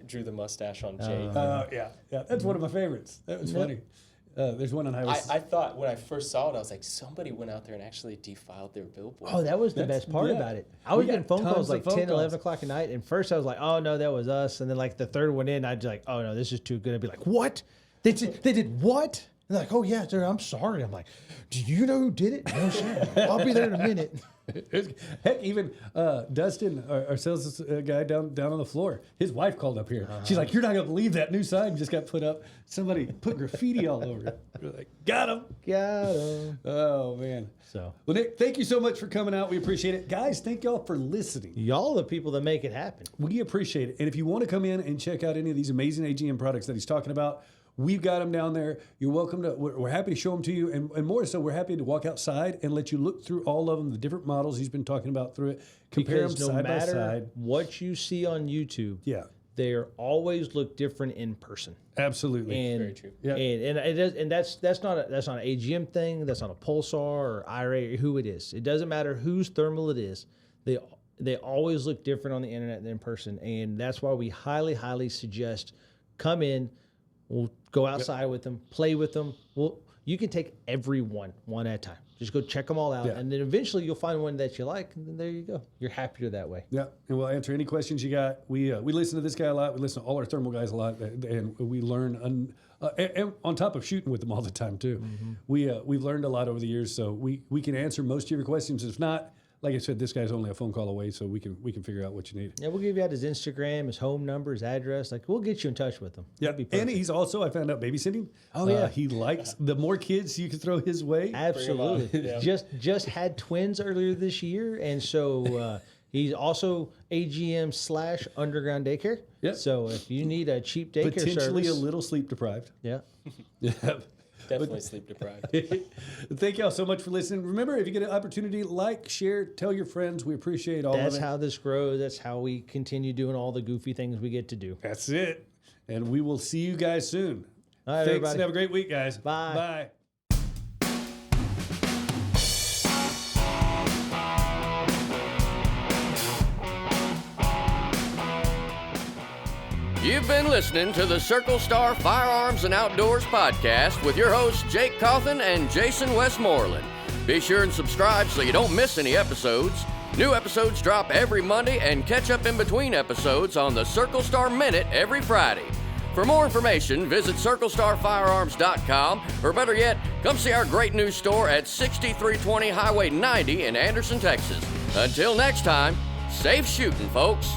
drew the mustache on Jay. Yeah, that's one of my favorites. That was funny. There's one on Highway. I thought when I first saw it, I was like, somebody went out there and actually defiled their billboard. Oh, that was the best part about it. I was getting phone calls like 10, 11 o'clock at night. And first I was like, oh, no, that was us. And then like the third one in, I'd be like, oh, no, this is too good. I'd be like, what? They did what? And they're like, oh, yeah, sir, I'm sorry. I'm like, do you know who did it? No, sir. I'll be there in a minute. Heck, even Dustin, our sales guy down on the floor, his wife called up here. She's like, "You're not gonna believe that new sign just got put up. Somebody put graffiti all over it." We're like, "Got him." Got him. Oh man. So, Well, Nick, thank you so much for coming out. We appreciate it, guys. Thank y'all for listening. y'all are the people that make it happen. We appreciate it. And if you want to come in and check out any of these amazing AGM products that he's talking about, we've got them down there. You're welcome to. We're happy to show them to you, and more so, we're happy to walk outside and let you look through all of them, the different models he's been talking about through it, compare Because them no side by matter side. what you see on YouTube, Yeah, they always look different in person. absolutely. And, Very true. Yeah. and it is, and that's not an AGM thing. That's not a Pulsar or IRA or who it is. It doesn't matter whose thermal it is. They always look different on the internet than in person, and that's why we highly suggest come in. We'll go outside with them, play with them. You can take every one at a time. Just go check them all out, Yeah. and then eventually you'll find one that you like, and then there you go. You're happier that way. Yeah, and we'll answer any questions you got. We listen to this guy a lot. We listen to all our thermal guys a lot, and we learn. And on top of shooting with them all the time too, we've learned a lot over the years. So we can answer most of your questions. If not, like I said, this guy's only a phone call away, so we can figure out what you need. Yeah, we'll give you out his Instagram, his home number, his address. Like, we'll get you in touch with him. Yeah, That'd be perfect. and he's also, I found out, babysitting. Oh, yeah. He likes the more kids you can throw his way. Absolutely. Yeah. Just had twins earlier this year, and so he's also AGM / underground daycare. Yeah. So if you need a cheap daycare Potentially service, a little sleep deprived. yeah. Yeah. Definitely sleep deprived. Thank y'all so much for listening. Remember, if you get an opportunity, like, share, tell your friends. We appreciate all That's of it. how this grows. That's how we continue doing all the goofy things we get to do. That's it. And we will see you guys soon. All right, Thanks, everybody. and have a great week, guys. Bye. Bye. You've been listening to the Circle Star Firearms and Outdoors podcast with your hosts Jake Cawthon and Jason Westmoreland. Be sure and subscribe so you don't miss any episodes. New episodes drop every Monday, and catch up in between episodes on the Circle Star Minute every Friday. For more information, visit CircleStarFirearms.com, or better yet, come see our great new store at 6320 Highway 90 in Anderson, Texas. Until next time, safe shooting, folks.